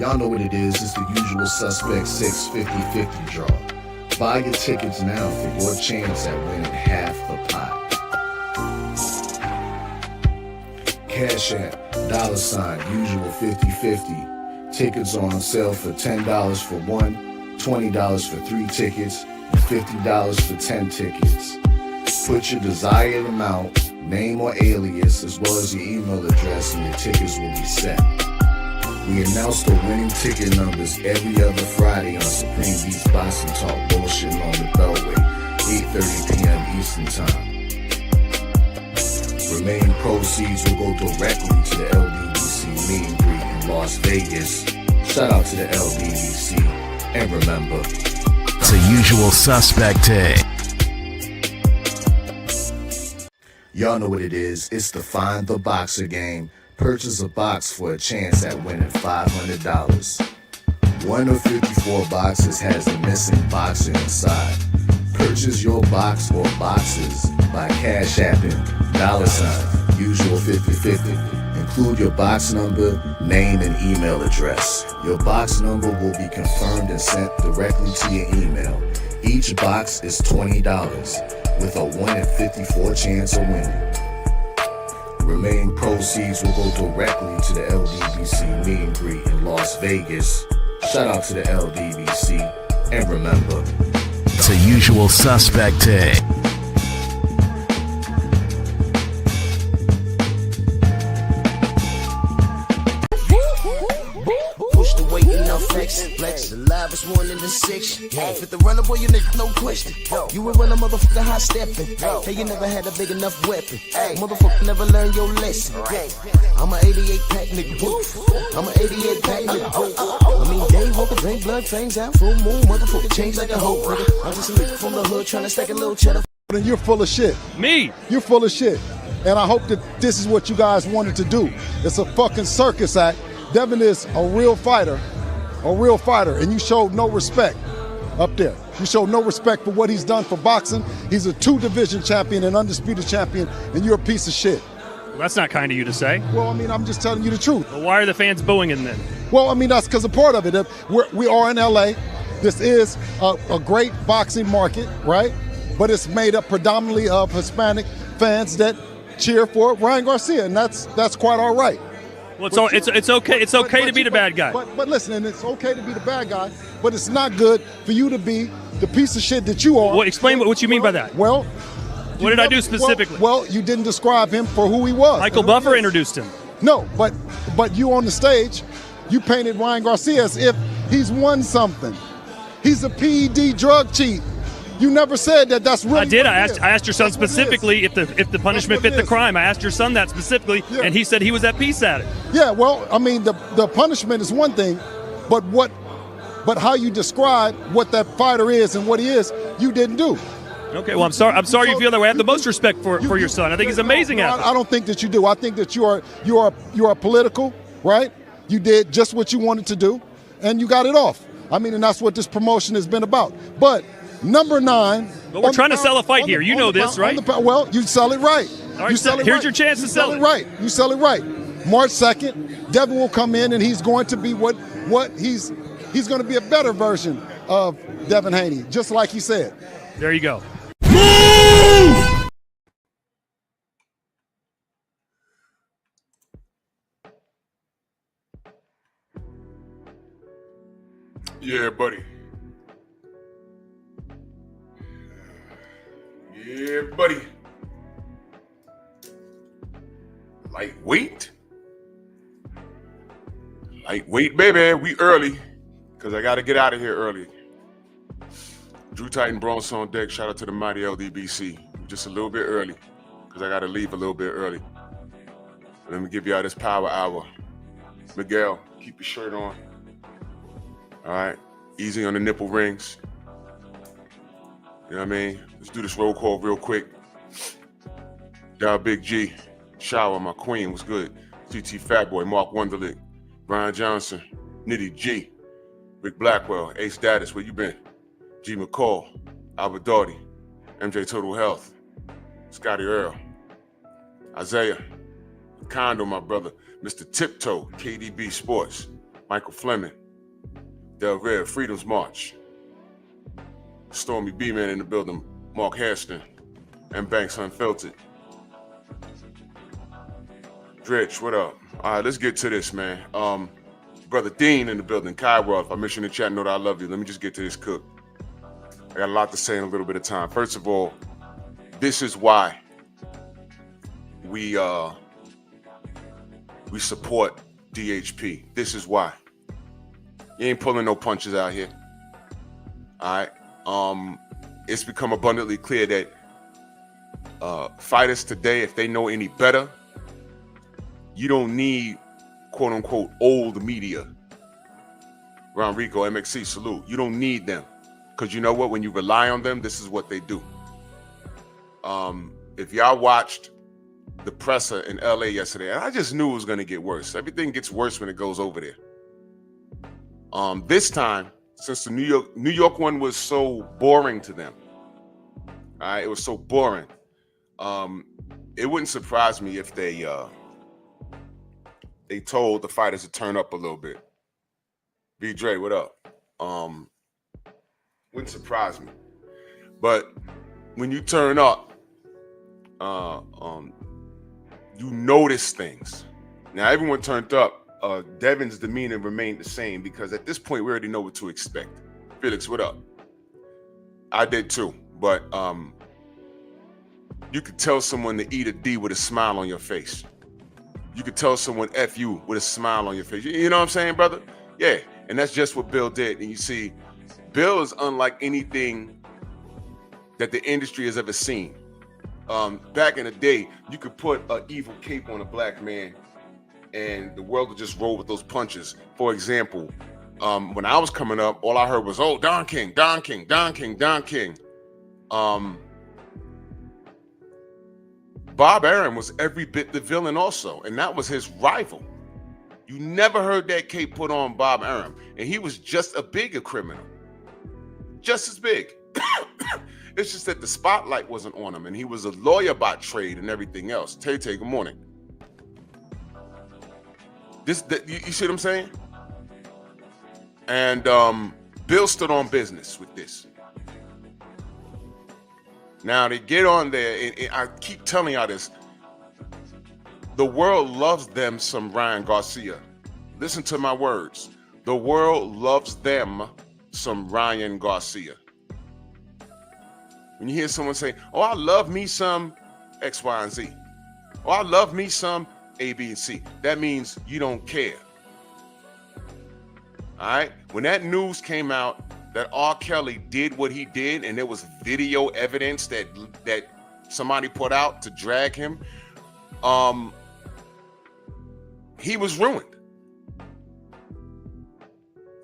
Y'all know what it is. It's the usual suspect 650-50 draw. Buy your tickets now for your chance at winning half the pot. Cash App, $ usual 50-50. Tickets are on sale for $10 for one, $20 for 3 tickets, and $50 for 10 tickets. Put your desired amount, name or alias, as well as your email address, and your tickets will be set. We announce the winning ticket numbers every other Friday on Supreme Beats Boxing Talk Bullshitting on the Beltway, 8:30 p.m. Eastern Time. Remaining proceeds will go directly to the LDBC meet and greet in Las Vegas. Shout out to the LDBC. And remember, it's a usual suspect day. Y'all know what it is. It's the Find the Boxer game. Purchase a box for a chance at winning $500. One of 54 boxes has a missing boxer inside. Purchase your box or boxes by Cash Apping $ usual 50-50. Include your box number, name, and email address. Your box number will be confirmed and sent directly to your email. Each box is $20 with a 1 in 54 chance of winning. Remaining proceeds will go directly to the LDBC meet and greet in Las Vegas. Shout out to the LDBC. And remember, it's a usual suspect day. Flex, alive is more than the 6. Fit the runner, boy, you nigga, no question. You will run a motherfucker high stepping. Hey, you never had a big enough weapon. Motherfucker never learned your lesson. I'm a 88 pack nigga. I'm a 88 pack nigga. I mean, day walker, drink blood, trains out, full moon, motherfucker change like a hoe, nigga. I'm just a nigga from the hood trying to stack a little cheddar. And you're full of shit. Me? You're full of shit. And I hope that this is what you guys wanted to do. It's a fucking circus act. Devin is a real fighter, and you showed no respect up there. You showed no respect for what he's done for boxing. He's a 2-division champion, an undisputed champion, and you're a piece of shit. Well, that's not kind of you to say. Well, I mean, I'm just telling you the truth. Well, why are the fans booing him then? Well, I mean, that's because a part of it. We are in LA. This is a great boxing market, right? But it's made up predominantly of Hispanic fans that cheer for Ryan Garcia, and that's quite all right. Well, it's okay. It's okay to be the bad guy. But listen, and it's okay to be the bad guy, but it's not good for you to be the piece of shit that you are. Well, explain what you mean by that. Well, what did I do specifically? Well, you didn't describe him for who he was. Michael Buffer introduced him. No, but you on the stage, you painted Ryan Garcia as if he's won something. He's a PED drug cheat. You never said that that's really. I did. I asked your son specifically if the punishment fit the crime. I asked your son that specifically, and he said he was at peace at it. Yeah, well, I mean, the punishment is one thing, but how you describe what that fighter is and what he is, you didn't do. Okay, well, I'm sorry you feel that way. I have the most respect for your son. I think he's amazing at it. I don't think that you do. I think that you are political, right? You did just what you wanted to do, and you got it off. I mean, and that's what this promotion has been about. But number 9. But we're trying to sell a fight here. You know this, right? Well, you sell it right. All right, here's your chance to sell it. Right. You sell it right. March 2nd, Devin will come in, and he's going to be what he's going to be a better version of Devin Haney, just like he said. There you go. Yeah, buddy. Yeah, buddy. Lightweight? Lightweight, baby. We early, because I got to get out of here early. Drew Titan Bronx on deck. Shout out to the mighty LDBC. Just a little bit early, because I got to leave a little bit early. Let me give y'all this power hour. Miguel, keep your shirt on. All right, easy on the nipple rings. You know what I mean? Let's do this roll call real quick. Dial Big G, Shower, my queen, what's good? TT Fatboy, Mark Wonderlick, Brian Johnson, Nitty G, Rick Blackwell, Ace Status, where you been? G McCall, Albert Doughty, MJ Total Health, Scotty Earl, Isaiah, Condo, my brother, Mr. Tiptoe, KDB Sports, Michael Fleming, Del Rey, Freedom's March, Stormy B-Man in the building, Mark Hairston, and Banks Unfiltered. Dredge, what up? All right, let's get to this, man. Brother Dean in the building, Kyra, if I miss you in the chat, know that I love you. Let me just get to this cook. I got a lot to say in a little bit of time. First of all, this is why we support DHP. This is why. You ain't pulling no punches out here. All right. It's become abundantly clear that fighters today, if they know any better, you don't need quote unquote old media. Ron Rico, MXC, salute. You don't need them. Because you know what? When you rely on them, this is what they do. If y'all watched the presser in LA yesterday, and I just knew it was going to get worse. Everything gets worse when it goes over there. This time, since the New York one was so boring to them, all right, it was so boring. It wouldn't surprise me if they told the fighters to turn up a little bit. B. Dre, what up? Wouldn't surprise me. But when you turn up, you notice things. Now, everyone turned up. Devin's demeanor remained the same because at this point, we already know what to expect. Felix, what up? I did too. But you could tell someone to eat a D with a smile on your face. You could tell someone F you with a smile on your face. You know what I'm saying, brother? Yeah. And that's just what Bill did. And you see, Bill is unlike anything that the industry has ever seen. Back in the day, you could put an evil cape on a black man and the world would just roll with those punches. For example, when I was coming up, all I heard was, oh, Don King, Don King, Don King, Don King. Bob Arum was every bit the villain also, and that was his rival. You never heard that cape put on Bob Arum, and he was just a bigger criminal. Just as big. It's just that the spotlight wasn't on him, and he was a lawyer by trade and everything else. Tay, good morning. You see what I'm saying? And Bill stood on business with this. Now they get on there, and I keep telling y'all this. The world loves them some Ryan Garcia. Listen to my words. The world loves them some Ryan Garcia. When you hear someone say, oh, I love me some X, Y, and Z. Oh, I love me some A, B, and C. That means you don't care. All right? When that news came out that R. Kelly did what he did, and there was video evidence that somebody put out to drag him, he was ruined.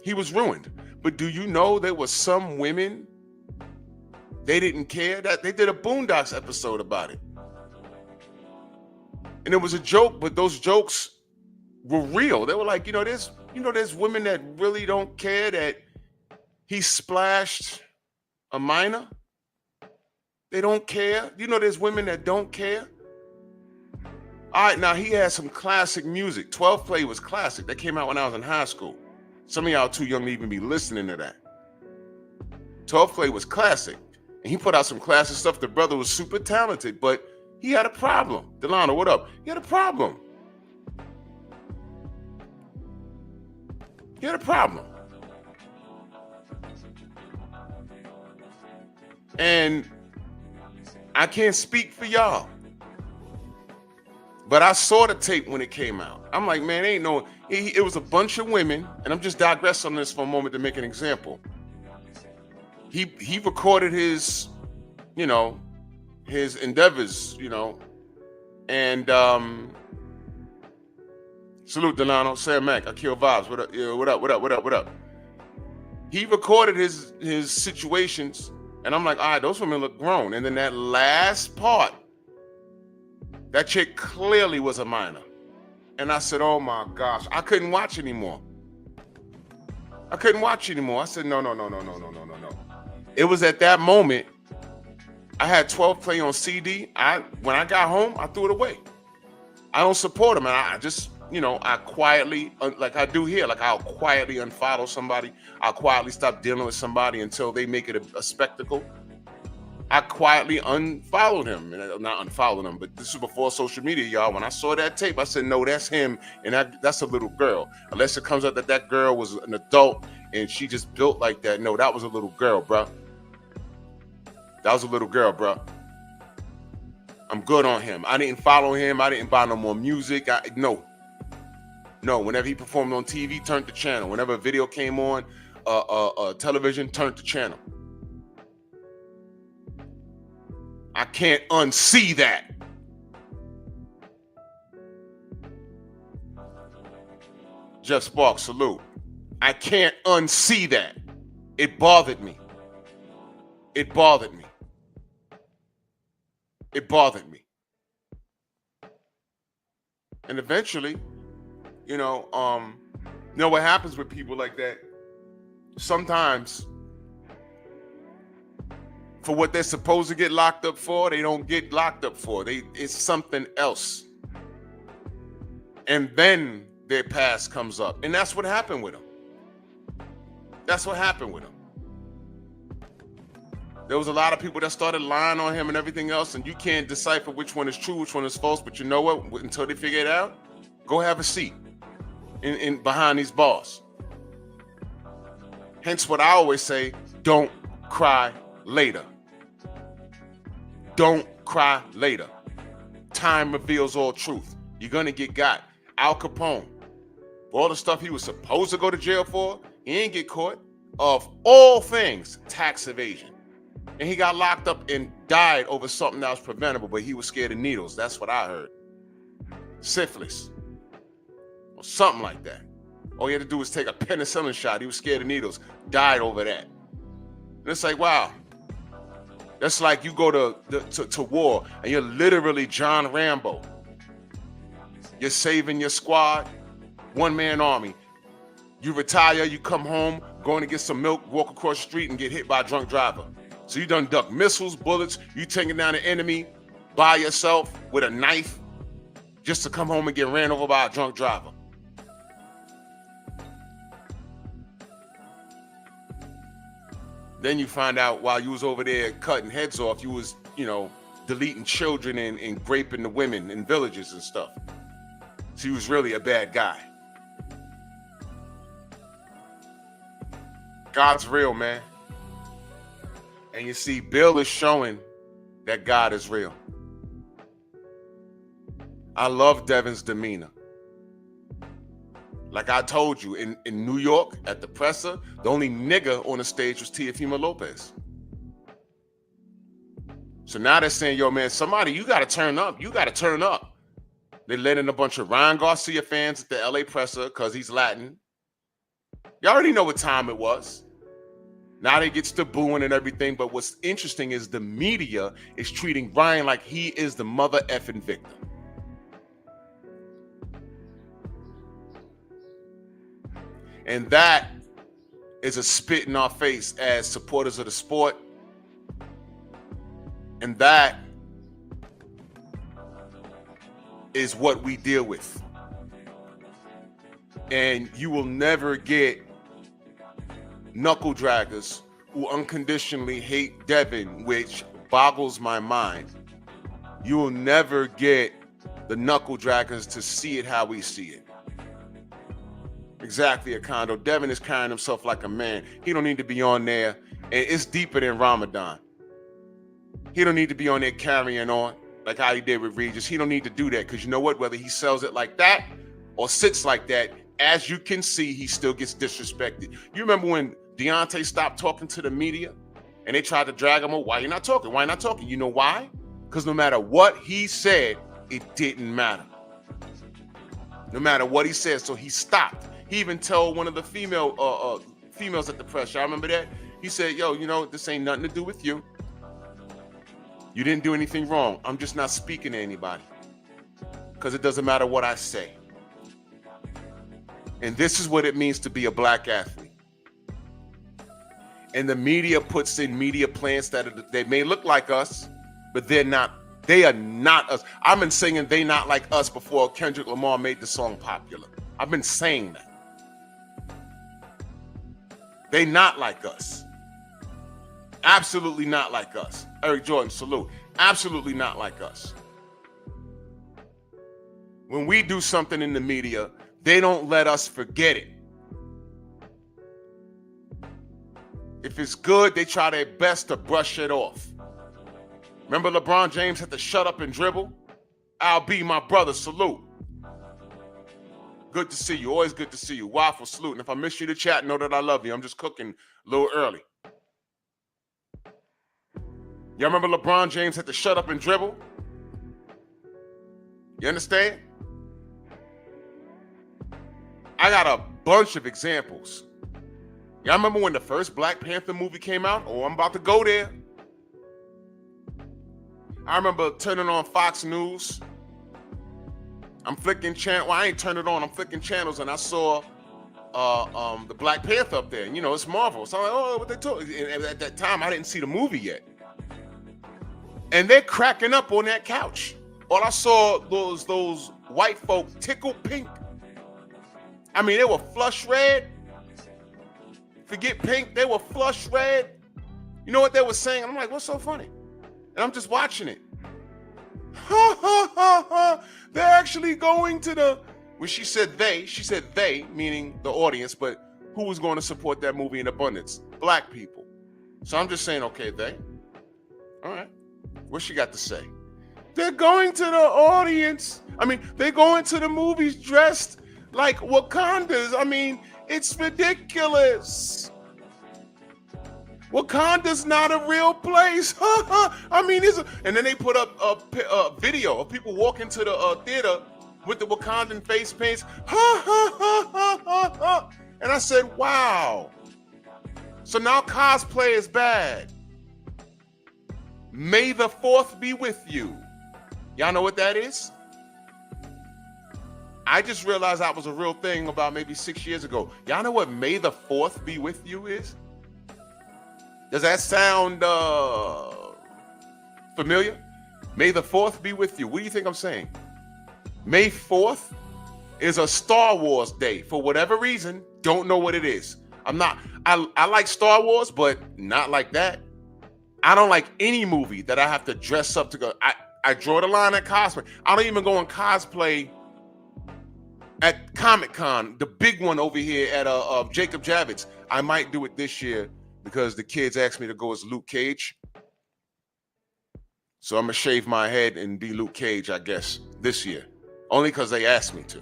He was ruined. But do you know there were some women, they didn't care? That they did a Boondocks episode about it. And it was a joke, but those jokes were real. They were like, there's women that really don't care that he splashed a minor. They don't care. There's women that don't care. All right, now he had some classic music. 12 Play was classic. That came out when I was in high school. Some of y'all too young to even be listening to that. 12 Play was classic. And he put out some classic stuff. The brother was super talented, but he had a problem. Delano, what up? He had a problem. He had a problem. And I can't speak for y'all, but I saw the tape when it came out. I'm like, man, it was a bunch of women, and I'm just digressing on this for a moment to make an example. He recorded his endeavors, and salute Delano, Sam Mack, I kill vibes. What up? Yeah, what up? He recorded his situations, and I'm like, all right, those women look grown. And then that last part, that chick clearly was a minor. And I said, oh my gosh, I couldn't watch anymore. I said, no. It was at that moment, I had 12 Play on CD. When I got home, I threw it away. I don't support him, and I quietly, like I do here, like I'll quietly unfollow somebody. I'll quietly stop dealing with somebody until they make it a spectacle. I quietly unfollowed him, and not unfollowed him, but this is before social media, y'all. When I saw that tape, I said, no, that's him, and that's a little girl. Unless it comes out that girl was an adult and she just built like that. No, that was a little girl, bro. That was a little girl, bro. I'm good on him. I didn't follow him. I didn't buy no more music. No. Whenever he performed on TV, turned the channel. Whenever a video came on television, turned the channel. I can't unsee that. Jeff Sparks, salute. I can't unsee that. It bothered me. It bothered me. It bothered me. And eventually, what happens with people like that? Sometimes, for what they're supposed to get locked up for, they don't get locked up for. It's something else. And then their past comes up. And that's what happened with them. That's what happened with him. There was a lot of people that started lying on him and everything else, and you can't decipher which one is true, which one is false. But you know what? Until they figure it out, go have a seat in behind these bars. Hence what I always say, don't cry later. Don't cry later. Time reveals all truth. You're going to get got. Al Capone, for all the stuff he was supposed to go to jail for, he didn't get caught. Of all things, tax evasion. And he got locked up and died over something that was preventable, but he was scared of needles. That's what I heard. Syphilis. Or something like that. All he had to do was take a penicillin shot. He was scared of needles. Died over that. And it's like, wow. That's like you go to war and you're literally John Rambo. You're saving your squad. One-man army. You retire, you come home, going to get some milk, walk across the street and get hit by a drunk driver. So you done duck missiles, bullets, you taking down the enemy by yourself with a knife just to come home and get ran over by a drunk driver. Then you find out while you was over there cutting heads off, you was, deleting children and raping the women in villages and stuff. So he was really a bad guy. God's real, man. And you see, Bill is showing that God is real. I love Devin's demeanor. Like I told you, in New York at the presser, the only nigga on the stage was Teofimo Lopez. So now they're saying, yo, man, somebody, you got to turn up. You got to turn up. They let in a bunch of Ryan Garcia fans at the LA presser because he's Latin. You already know what time it was. Now they get to booing and everything, but what's interesting is the media is treating Ryan like he is the mother effing victim. And that is a spit in our face as supporters of the sport. And that is what we deal with. And you will never get knuckle draggers who unconditionally hate Devin, which boggles my mind. You will never get the knuckle draggers to see it how we see it. Exactly, Acondo. Devin is carrying himself like a man. He don't need to be on there. And it's deeper than Ramadan. He don't need to be on there carrying on like how he did with Regis. He don't need to do that because you know what? Whether he sells it like that or sits like that, as you can see, he still gets disrespected. You remember when Deontay stopped talking to the media and they tried to drag him, why you not talking? Why not talking? You know why? Because no matter what he said, it didn't matter. No matter what he said, so he stopped. He even told one of the females at the press, y'all remember that? He said, yo, this ain't nothing to do with you. You didn't do anything wrong. I'm just not speaking to anybody because it doesn't matter what I say. And this is what it means to be a black athlete. And the media puts in media plans that they may look like us, but they're not They are not us. I've been singing They Not Like Us before Kendrick Lamar made the song popular. I've been saying that. They not like us. Absolutely not like us. Eric Jordan, salute. Absolutely not like us. When we do something in the media, they don't let us forget it. If it's good, they try their best to brush it off. Remember LeBron James had to shut up and dribble? I'll be my brother, salute. Good to see you. Always good to see you. Waffle, salute. And if I miss you to chat, know that I love you. I'm just cooking a little early. Y'all remember LeBron James had to shut up and dribble? You understand? I got a bunch of examples. Y'all remember when the first Black Panther movie came out? Oh, I'm about to go there. I remember turning on Fox News. I'm flicking channel. Well, I ain't turned it on. I'm flicking channels, and I saw the Black Panther up there. And, you know, it's Marvel. So I'm like, oh, what they talking? And at that time, I didn't see the movie yet. And they're cracking up on that couch. All I saw those white folk tickle pink. I mean, they were flush red. Forget pink. They were flush red. You know what they were saying? I'm like, what's so funny? And I'm just watching it. Ha, ha, ha, ha. They're actually going to the... When she said they, meaning the audience, but who was going to support that movie in abundance? Black people. So I'm just saying, okay, they. All right. What she got to say? They're going to the audience. I mean, they're going to the movies dressed like Wakandas. I mean, it's ridiculous. Wakanda's not a real place. I mean, and then they put up a video of people walking to the theater with the Wakandan face paints. And I said, wow. So now cosplay is bad. May the 4th be with you. Y'all know what that is? I just realized that was a real thing about maybe 6 years ago. Y'all know what May the 4th be with you is? Does that sound familiar? May the 4th be with you. What do you think I'm saying? May 4th is a Star Wars day. For whatever reason, don't know what it is. I like Star Wars, but not like that. I don't like any movie that I have to dress up to go. I draw the line at cosplay. I don't even go on cosplay at Comic-Con, the big one over here at Jacob Javits. I might do it this year because the kids asked me to go as Luke Cage. So I'm going to shave my head and be Luke Cage, I guess, this year. Only because they asked me to.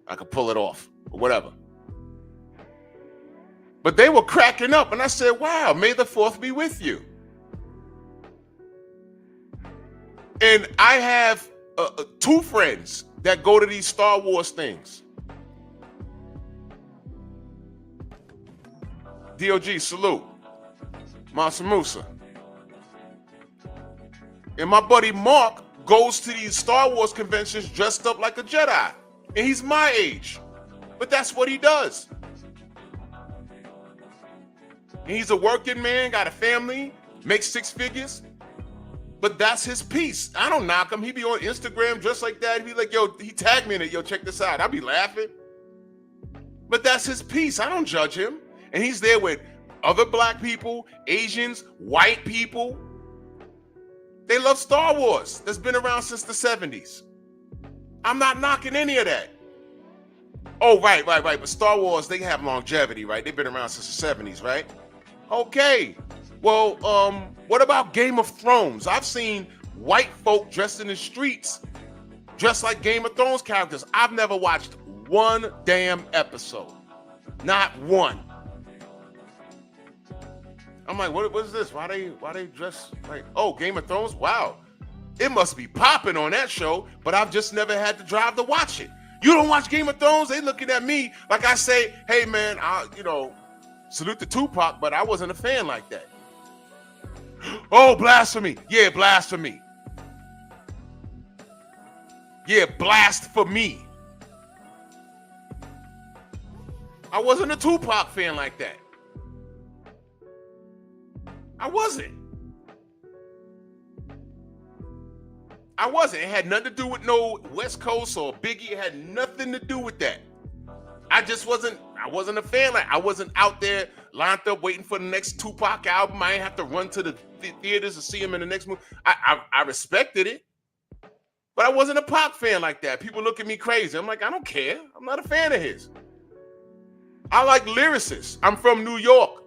I could pull it off or whatever. But they were cracking up, and I said, wow, may the 4th be with you. And I have 2 friends that go to these Star Wars things. DOG, salute. Mansa Musa. And my buddy Mark goes to these Star Wars conventions dressed up like a Jedi. And he's my age. But that's what he does. And he's a working man, got a family, makes 6 figures. But that's his piece. I don't knock him. He be on Instagram dressed like that. He be like, yo, he tagged me in it. Yo, check this out. I be laughing. But that's his piece. I don't judge him. And he's there with other black people, Asians, white people. They love Star Wars. That's been around since the 70s. I'm not knocking any of that. Oh, right. But Star Wars, they have longevity, right? They've been around since the 70s, right? Okay. Well, what about Game of Thrones? I've seen white folk dressed in the streets, dressed like Game of Thrones characters. I've never watched one damn episode. Not one. I'm like, what is this? Why they dress like, oh, Game of Thrones? Wow. It must be popping on that show, but I've just never had the drive to watch it. You don't watch Game of Thrones? They looking at me like I say, hey man, salute to Tupac, but I wasn't a fan like that. Oh, blasphemy. Yeah, blasphemy. Yeah, blast for me. I wasn't a Tupac fan like that. I wasn't. I wasn't. It had nothing to do with no West Coast or Biggie. It had nothing to do with that. I wasn't a fan. Like, I wasn't out there lined up waiting for the next Tupac album. I didn't have to run to the theaters to see him in the next movie. I respected it, but I wasn't a Pac fan like that. People look at me crazy. I'm like, I don't care. I'm not a fan of his. I like lyricists. I'm from New York.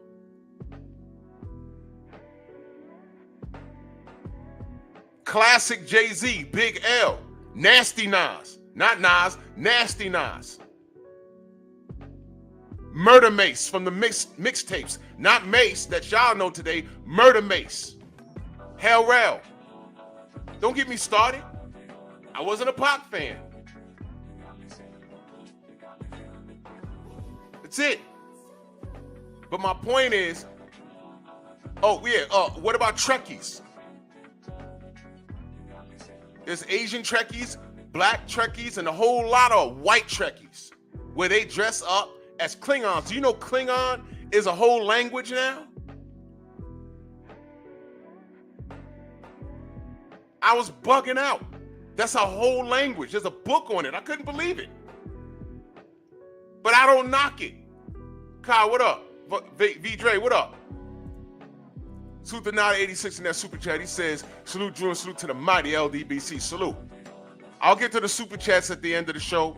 Classic Jay-Z, Big L, Nasty Nas, not Nas, Nasty Nas. Murder Mace from the mixtapes, not Mace that y'all know today, Murder Mace. Hell Rell. Don't get me started. I wasn't a Pac fan. That's it. But my point is, what about Trekkies? There's Asian Trekkies, black Trekkies, and a whole lot of white Trekkies where they dress up as Klingons. Do you know Klingon is a whole language now? I was bugging out. That's a whole language. There's a book on it. I couldn't believe it. But I don't knock it. Kyle, what up? V Dre, what up? Sutanada86 in that super chat. He says, salute Drew and salute to the mighty LDBC. Salute. I'll get to the super chats at the end of the show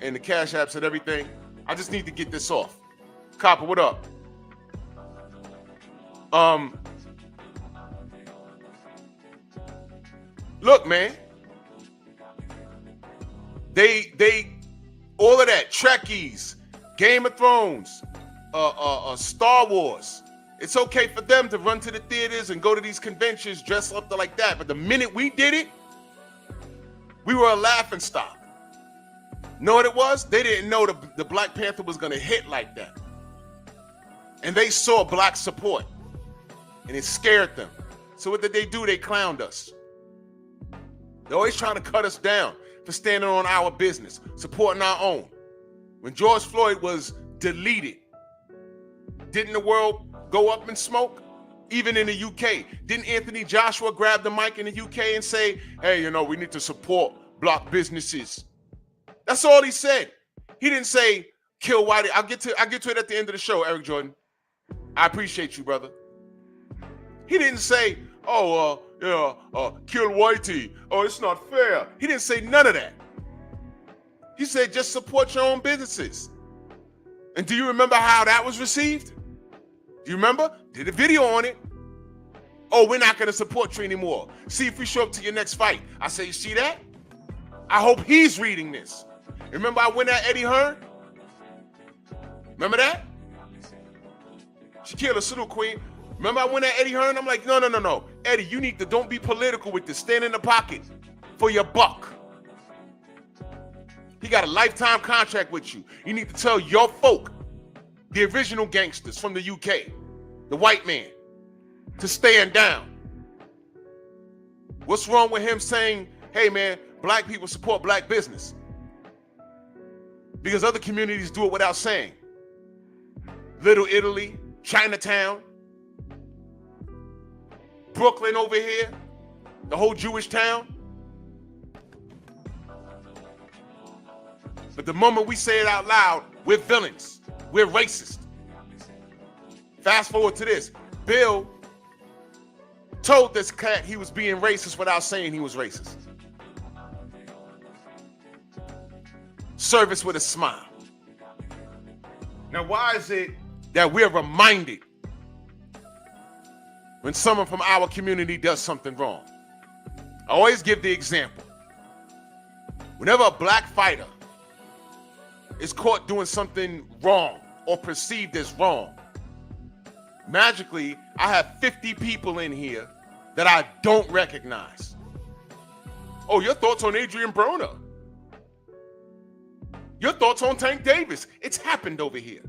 and the cash apps and everything. I just need to get this off. Copper, what up? Look, man. They all of that, Trekkies, Game of Thrones, Star Wars. It's okay for them to run to the theaters and go to these conventions dressed up like that. But the minute we did it, we were a laughing stock. Know what it was? They didn't know the Black Panther was going to hit like that. And they saw black support. And it scared them. So what did they do? They clowned us. They're always trying to cut us down for standing on our business, supporting our own. When George Floyd was deleted, didn't the world go up in smoke? Even in the UK. Didn't Anthony Joshua grab the mic in the UK and say, hey, we need to support black businesses? That's all he said. He didn't say kill Whitey. I'll get to it at the end of the show, Eric Jordan. I appreciate you, brother. He didn't say, kill Whitey. Oh, it's not fair. He didn't say none of that. He said just support your own businesses. And do you remember how that was received? Do you remember? Did a video on it. Oh, we're not going to support you anymore. See if we show up to your next fight. I say, you see that? I hope he's reading this. Remember I went at Eddie Hearn? Remember that? Shaquille, salute, Queen. Remember I went at Eddie Hearn? I'm like, no. Eddie, you need to, don't be political with this. Stand in the pocket for your buck. He got a lifetime contract with you. You need to tell your folk, the original gangsters from the UK, the white man, to stand down. What's wrong with him saying, hey man, black people support black business? Because other communities do it without saying. Little Italy, Chinatown, Brooklyn over here, the whole Jewish town. But the moment we say it out loud, we're villains. We're racist. Fast forward to this. Bill told this cat he was being racist without saying he was racist. Service with a smile. Now, why is it that we're reminded when someone from our community does something wrong? I always give the example. Whenever a black fighter is caught doing something wrong or perceived as wrong, magically, I have 50 people in here that I don't recognize. Oh, your thoughts on Adrian Broner? Your thoughts on Tank Davis? It's happened over here.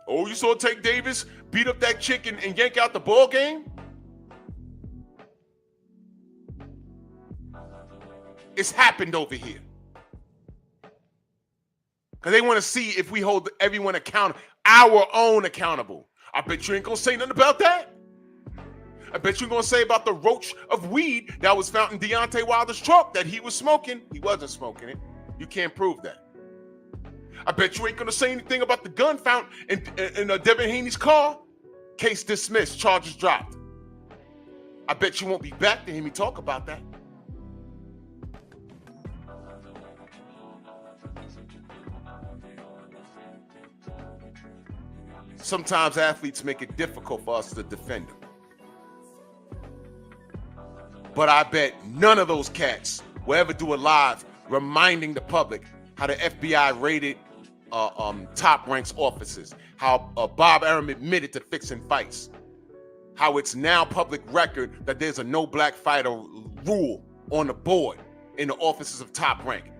Oh, you saw Tank Davis beat up that chick and yank out the ball game? It's happened over here. Because they want to see if we hold everyone accountable, our own accountable. I bet you ain't going to say nothing about that. I bet you're going to say about the roach of weed that was found in Deontay Wilder's truck that he was smoking. He wasn't smoking it. You can't prove that. I bet you ain't going to say anything about the gun found in Devin Haney's car. Case dismissed, charges dropped. I bet you won't be back to hear me talk about that. Sometimes athletes make it difficult for us to defend them. But I bet none of those cats will ever do a live reminding the public how the FBI raided Top Rank's offices, how Bob Arum admitted to fixing fights, how it's now public record that there's a no black fighter rule on the board in the offices of Top Rank.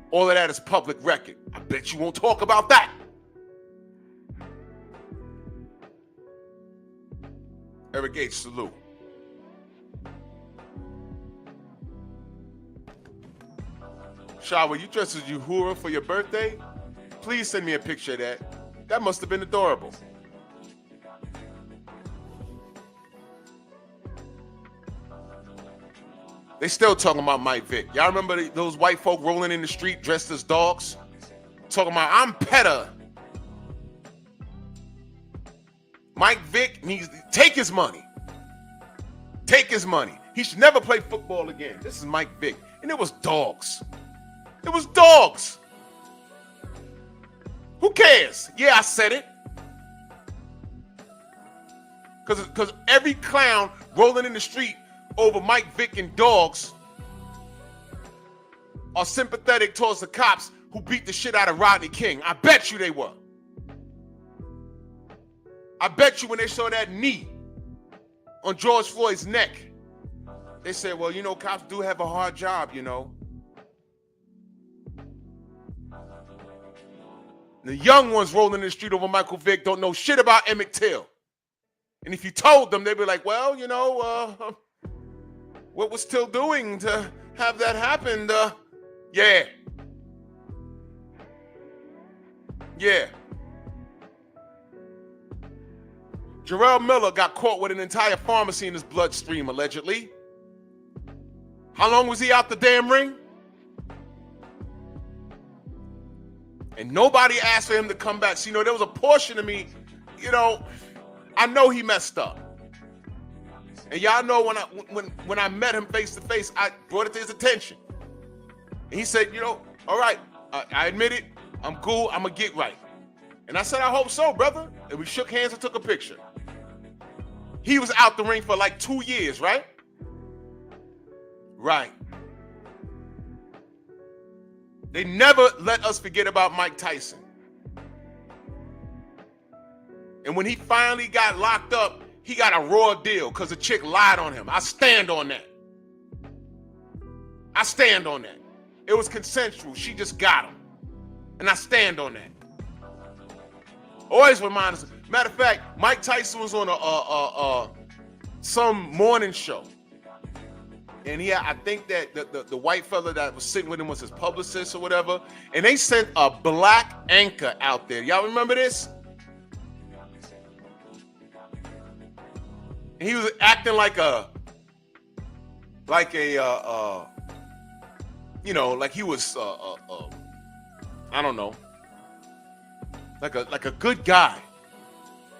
All of that is public record. I bet you won't talk about that. Eric H. Salute. Shawa, you dressed as Uhura for your birthday? Please send me a picture of that. That must have been adorable. They still talking about Mike Vick. Y'all remember those white folk rolling in the street dressed as dogs? Talking about, I'm PETA. Mike Vick needs to take his money. Take his money. He should never play football again. This is Mike Vick. And it was dogs. It was dogs. Who cares? Yeah, I said it. Because every clown rolling in the street over Mike Vick and dogs are sympathetic towards the cops who beat the shit out of Rodney King. I bet you they were. I bet you when they saw that knee on George Floyd's neck, they said, well, you know, cops do have a hard job, you know. The young ones rolling in the street over Michael Vick don't know shit about Emmett Till. And if you told them, they'd be like, well, you know, what was Till doing to have that happen? Yeah. Yeah. Jarrell Miller got caught with an entire pharmacy in his bloodstream, allegedly. How long was he out the damn ring? And nobody asked for him to come back. So, you know, there was a portion of me, you know, I know he messed up. And y'all know when I met him face to face, I brought it to his attention. And he said, you know, all right, I admit it, I'm cool, I'm gonna get right. And I said, I hope so, brother. And we shook hands and took a picture. He was out the ring for like 2 years, right? Right. They never let us forget about Mike Tyson. And when he finally got locked up, he got a raw deal because a chick lied on him. I stand on that. I stand on that. It was consensual. She just got him. And I stand on that. Always remind us. Matter of fact, Mike Tyson was on some morning show. And I think that the white fella that was sitting with him was his publicist or whatever. And they sent a black anchor out there. Y'all remember this? And he was acting like you know, like he was I don't know, like a good guy.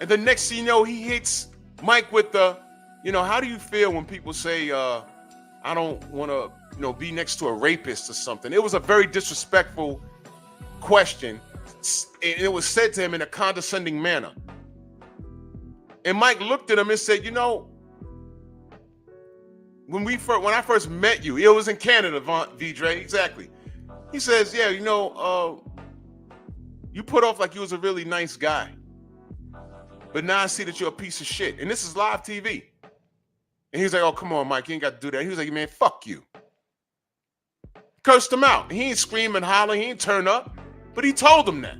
And the next thing you know, he hits Mike with the, you know, how do you feel when people say I don't want to, you know, be next to a rapist or something? It was a very disrespectful question. And it was said to him in a condescending manner. And Mike looked at him and said, you know, when I first met you, it was in Canada, Vidre, exactly. He says, yeah, you know, you put off like you was a really nice guy. But now I see that you're a piece of shit. And this is live TV. And he's like, oh, come on, Mike, you ain't got to do that. He was like, man, fuck you. Cursed him out. He ain't screaming, hollering, he ain't turn up. But he told him that.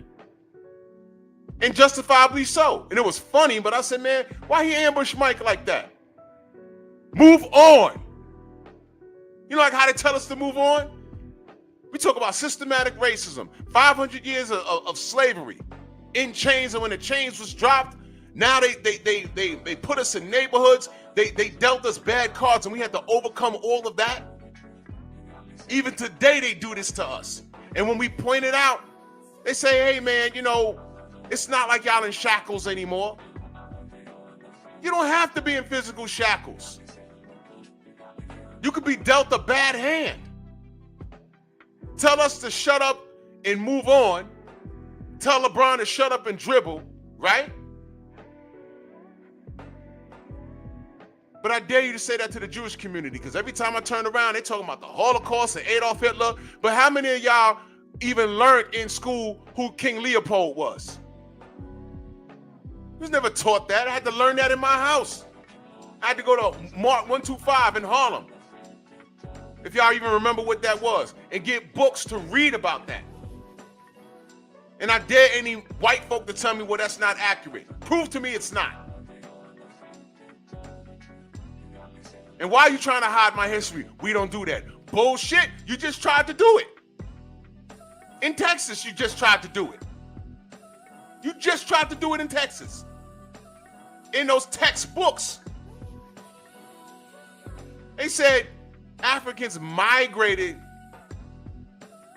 And justifiably so. And it was funny, but I said, man, why he ambush Mike like that? Move on. You know, like how they tell us to move on? We talk about systematic racism, 500 years of slavery, in chains, and when the chains was dropped, now they put us in neighborhoods They dealt us bad cards and we had to overcome all of that. Even today, they do this to us. And when we point it out, they say, hey, man, you know, it's not like y'all in shackles anymore. You don't have to be in physical shackles. You could be dealt a bad hand. Tell us to shut up and move on. Tell LeBron to shut up and dribble, right? But I dare you to say that to the Jewish community, because every time I turn around, they're talking about the Holocaust and Adolf Hitler. But how many of y'all even learned in school who King Leopold was? I was never taught that. I had to learn that in my house. I had to go to Mark 125 in Harlem, if y'all even remember what that was, and get books to read about that. And I dare any white folk to tell me, well, that's not accurate. Prove to me it's not. And why are you trying to hide my history? We don't do that. Bullshit. You just tried to do it. In Texas, you just tried to do it. You just tried to do it in Texas. In those textbooks. They said Africans migrated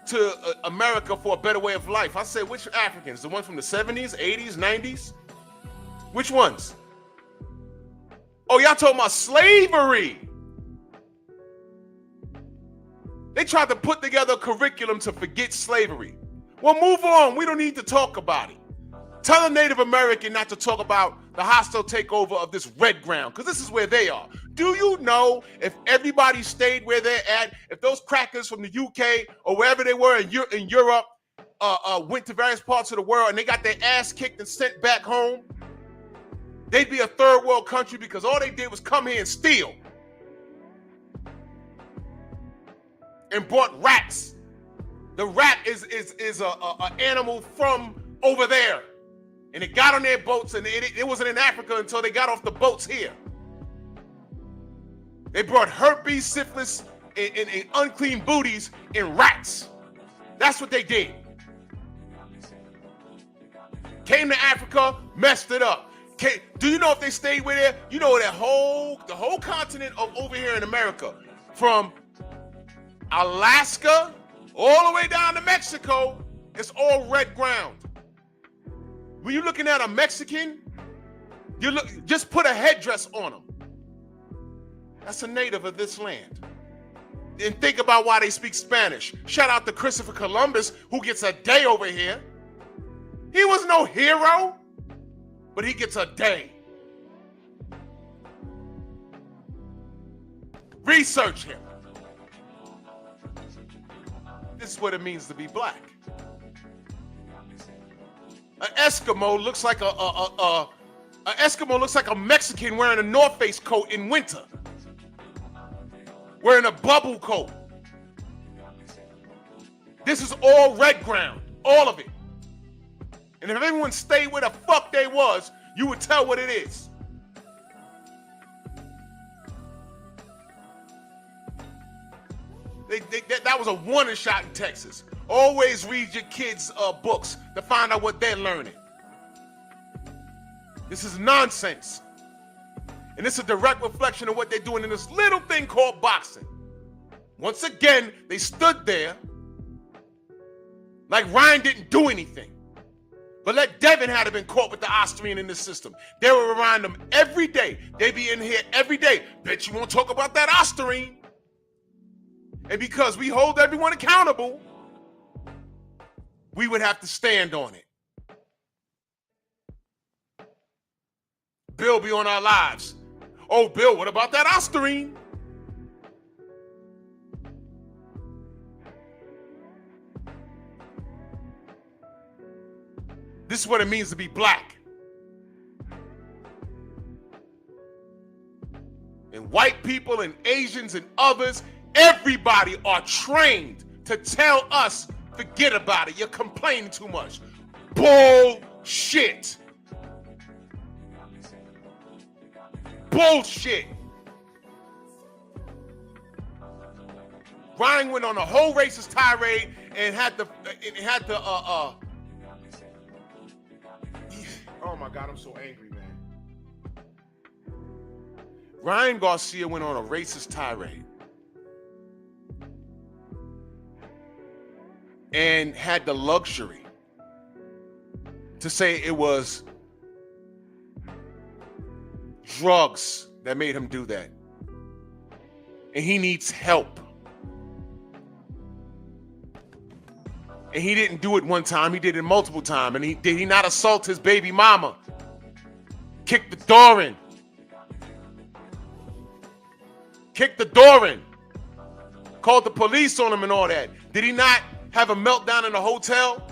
to America for a better way of life. I said, which Africans? The ones from the 70s, 80s, 90s? Which ones? Oh, y'all talking about slavery. They tried to put together a curriculum to forget slavery. Well, move on. We don't need to talk about it. Tell a Native American not to talk about the hostile takeover of this red ground, because this is where they are. Do you know if everybody stayed where they're at, if those crackers from the UK or wherever they were in Europe went to various parts of the world and they got their ass kicked and sent back home, they'd be a third world country, because all they did was come here and steal. And brought rats. The rat is a animal from over there. And it got on their boats, and it wasn't in Africa until they got off the boats here. They brought herpes, syphilis, and unclean booties in rats. That's what they did. Came to Africa, messed it up. Do you know if they stayed with there? You know the whole continent of over here in America, from Alaska all the way down to Mexico, it's all red ground. When you're looking at a Mexican, just put a headdress on them. That's a native of this land. And think about why they speak Spanish. Shout out to Christopher Columbus, who gets a day over here. He was no hero, but he gets a day. Research him. This is what it means to be black. An Eskimo looks like a Mexican wearing a North Face coat in winter, wearing a bubble coat. This is all red ground, all of it. And if everyone stayed where the fuck they was, you would tell what it is. That was a warning shot in Texas. Always read your kids' books to find out what they're learning. This is nonsense. And it's a direct reflection of what they're doing in this little thing called boxing. Once again, they stood there like Ryan didn't do anything. But let Devin had been caught with the Austrian in the system. They were around them every day. They be in here every day. Bet you won't talk about that Austrian. And because we hold everyone accountable, we would have to stand on it. Bill be on our lives. Oh, Bill, what about that Austrian? This is what it means to be black. And white people and Asians and others, everybody are trained to tell us, forget about it, you're complaining too much. Bullshit. Bullshit. Ryan went on a whole racist tirade and had to oh my God, I'm so angry, man. Ryan Garcia went on a racist tirade and had the luxury to say it was drugs that made him do that. And he needs help. And he didn't do it one time, he did it multiple times. And did he not assault his baby mama? Kick the door in. Kicked the door in. Called the police on him and all that. Did he not have a meltdown in the hotel?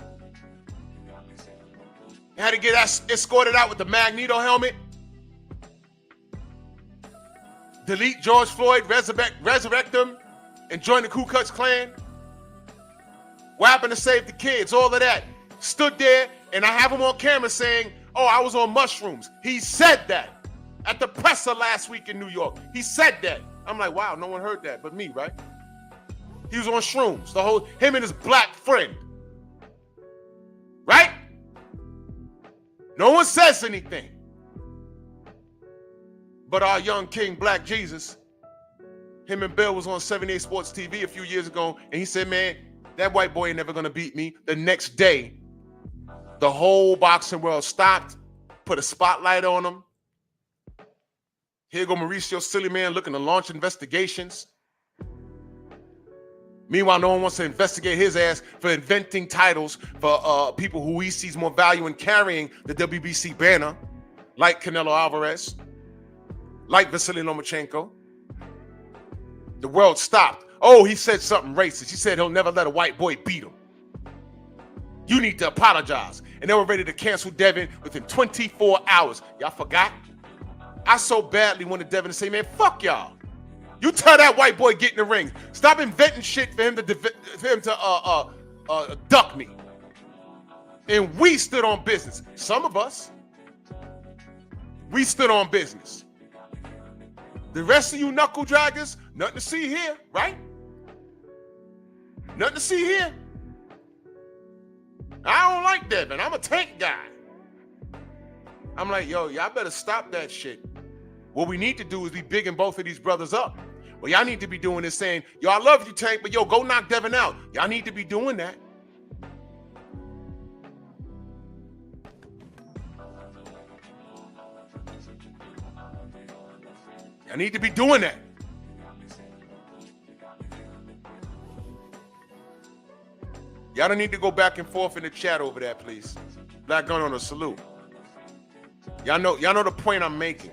Had to get escorted out with the Magneto helmet? Delete George Floyd, resurrect him, and join the Ku Klux Klan? What happened to save the kids? All of that. Stood there, and I have him on camera saying, oh, I was on mushrooms. He said that at the presser last week in New York. He said that. I'm like, wow, no one heard that but me, right? He was on shrooms. Him and his black friend. Right? No one says anything. But our young king, Black Jesus, him and Bill was on 78 Sports TV a few years ago, and he said, man, that white boy ain't never gonna beat me. The next day, the whole boxing world stopped, put a spotlight on him. Here go Mauricio Silly Man looking to launch investigations. Meanwhile, no one wants to investigate his ass for inventing titles for people who he sees more value in carrying the WBC banner, like Canelo Alvarez, like Vasily Lomachenko. The world stopped. Oh, he said something racist. He said he'll never let a white boy beat him. You need to apologize. And they were ready to cancel Devin within 24 hours. Y'all forgot? I so badly wanted Devin to say, man, fuck y'all. You tell that white boy get in the ring. Stop inventing shit for him to duck me. And we stood on business. Some of us, we stood on business. The rest of you knuckle draggers, nothing to see here, right? Nothing to see here. I don't like Devin. I'm a tank guy. I'm like, yo, y'all better stop that shit. What we need to do is be bigging both of these brothers up. What y'all need to be doing is saying, yo, I love you, Tank, but yo, go knock Devin out. Y'all need to be doing that. Y'all need to be doing that. Y'all don't need to go back and forth in the chat over that, please. Black Gun on a salute. Y'all know the point I'm making.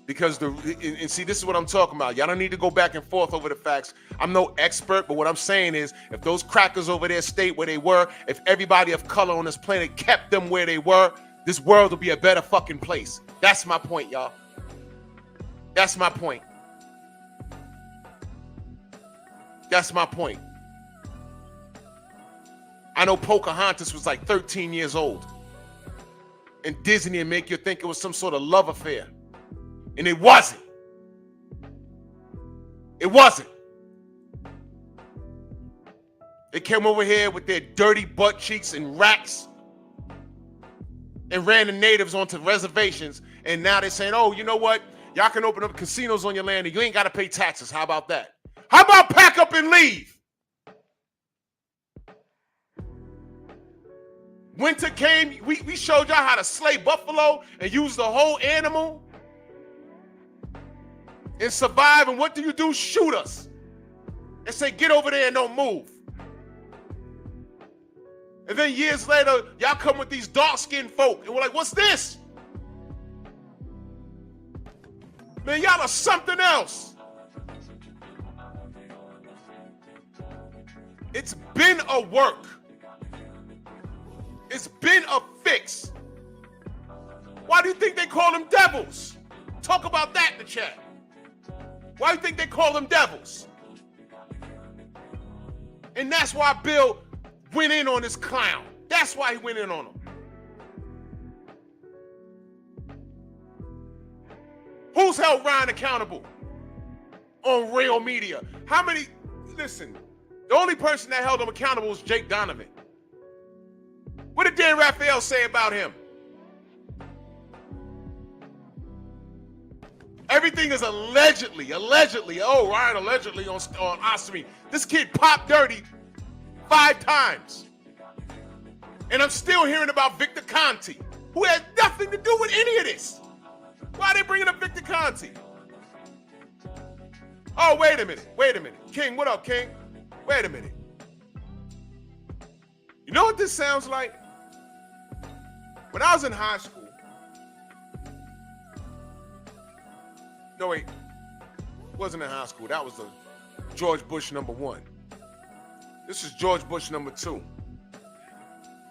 Because and see, this is what I'm talking about. Y'all don't need to go back and forth over the facts. I'm no expert, but what I'm saying is, if those crackers over there stayed where they were, if everybody of color on this planet kept them where they were, this world would be a better fucking place. That's my point, y'all. That's my point. That's my point. I know Pocahontas was like 13 years old. And Disney would make you think it was some sort of love affair. And it wasn't. It wasn't. They came over here with their dirty butt cheeks and racks and ran the natives onto reservations. And now they're saying, oh, you know what? Y'all can open up casinos on your land and you ain't got to pay taxes. How about that? How about pack up and leave? Winter came, we showed y'all how to slay buffalo and use the whole animal and survive. And what do? Shoot us. And say, get over there and don't move. And then years later, y'all come with these dark-skinned folk. And we're like, what's this? Man, y'all are something else. It's been a work. It's been a fix. Why do you think they call them devils? Talk about that in the chat. Why do you think they call them devils? And that's why Bill went in on this clown. That's why he went in on him. Who's held Ryan accountable on real media? How many? Listen, the only person that held him accountable was Jake Donovan. What did Dan Raphael say about him? Everything is allegedly. Oh, Ryan allegedly on ostomy. This kid popped dirty 5 times. And I'm still hearing about Victor Conti, who had nothing to do with any of this. Why are they bringing up Victor Conti? Oh, wait a minute. King, what up, King? Wait a minute. You know what this sounds like? When I was in high school. No, wait. It wasn't in high school. That was the George Bush #1. This is George Bush #2.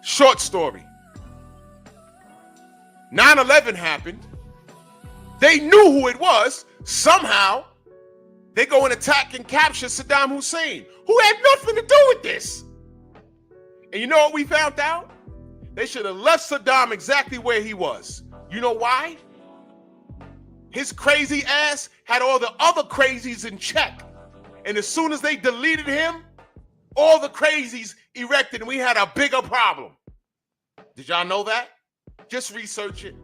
Short story. 9/11 happened. They knew who it was. Somehow, they go and attack and capture Saddam Hussein, who had nothing to do with this. And you know what we found out? They should have left Saddam exactly where he was. You know why? His crazy ass had all the other crazies in check. And as soon as they deleted him, all the crazies erected and we had a bigger problem. Did y'all know that? Just research it.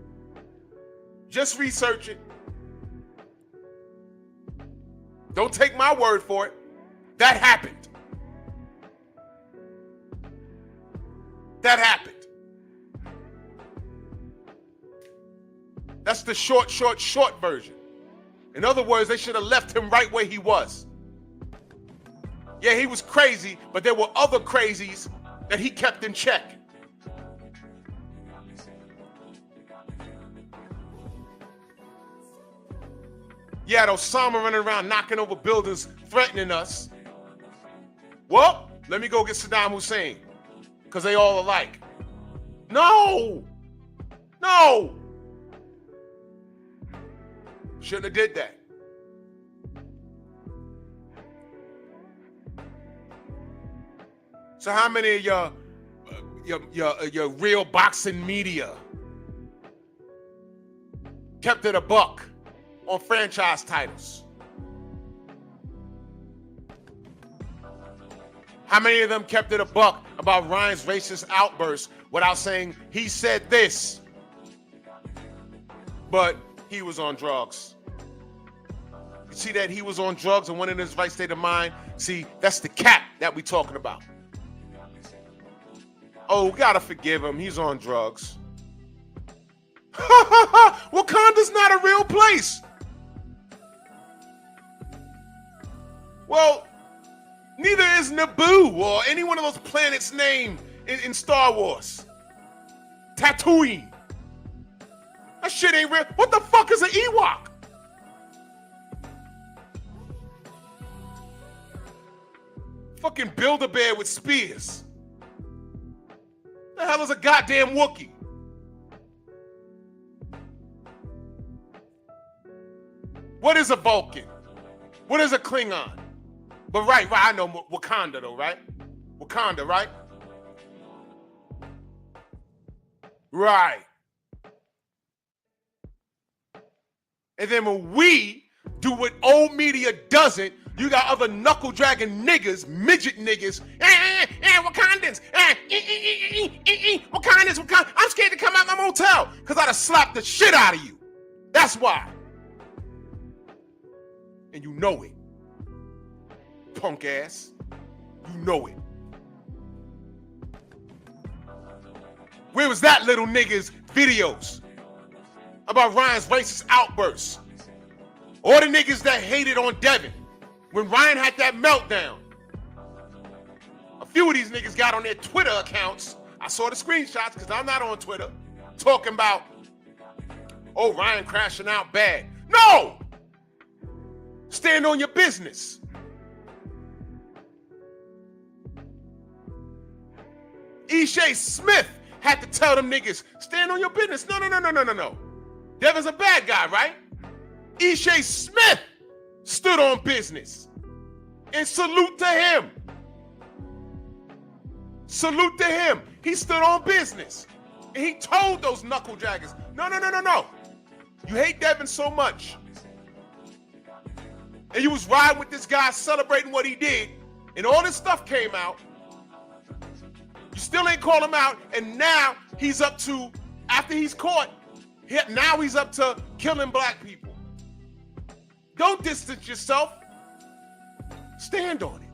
Just research it. Don't take my word for it. That happened. That happened. That's the short version. In other words, they should have left him right where he was. Yeah, he was crazy, but there were other crazies that he kept in check. You had Osama running around knocking over buildings, threatening us. Well, let me go get Saddam Hussein, because they all alike. No! Shouldn't have did that. So how many of your real boxing media kept it a buck on franchise titles? How many of them kept it a buck about Ryan's racist outburst without saying he said this, but he was on drugs? You see that he was on drugs and went in his right state of mind? See, that's the cap that we talking about. Oh, we gotta forgive him. He's on drugs. Wakanda's not a real place. Well, neither is Naboo or any one of those planets named in Star Wars. Tatooine. That shit ain't real. What the fuck is an Ewok? Fucking Build-A-Bear with spears. The hell is a goddamn Wookiee? What is a Vulcan? What is a Klingon? But right, I know Wakanda though, right? Wakanda, right? Right. And then when we do what old media doesn't, you got other knuckle dragging niggas, midget niggas, Wakandans, Wakandans. I'm scared to come out my motel because I'd have slapped the shit out of you. That's why. And you know it. Punk ass. You know it. Where was that little nigga's videos about Ryan's racist outbursts? Or the niggas that hated on Devin when Ryan had that meltdown. A few of these niggas got on their Twitter accounts. I saw the screenshots because I'm not on Twitter. Talking about, oh, Ryan crashing out bad. No! Stand on your business. Ishay Smith had to tell them niggas, stand on your business. No. Devin's a bad guy, right? Ishay Smith stood on business. And salute to him. Salute to him. He stood on business. And he told those knuckle draggers, no. You hate Devin so much. And you was riding with this guy celebrating what he did. And all this stuff came out. You still ain't call him out. And now he's up to, after he's caught, now he's up to killing black people. Don't distance yourself. Stand on it.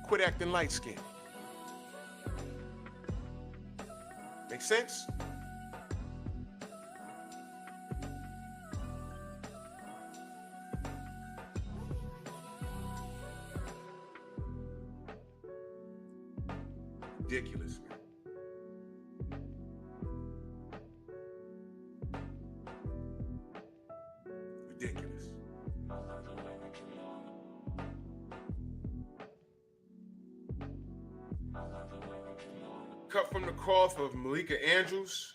Quit acting light-skinned. Make sense? Ridiculous, man. Ridiculous. Cut from the cloth of Malika Andrews.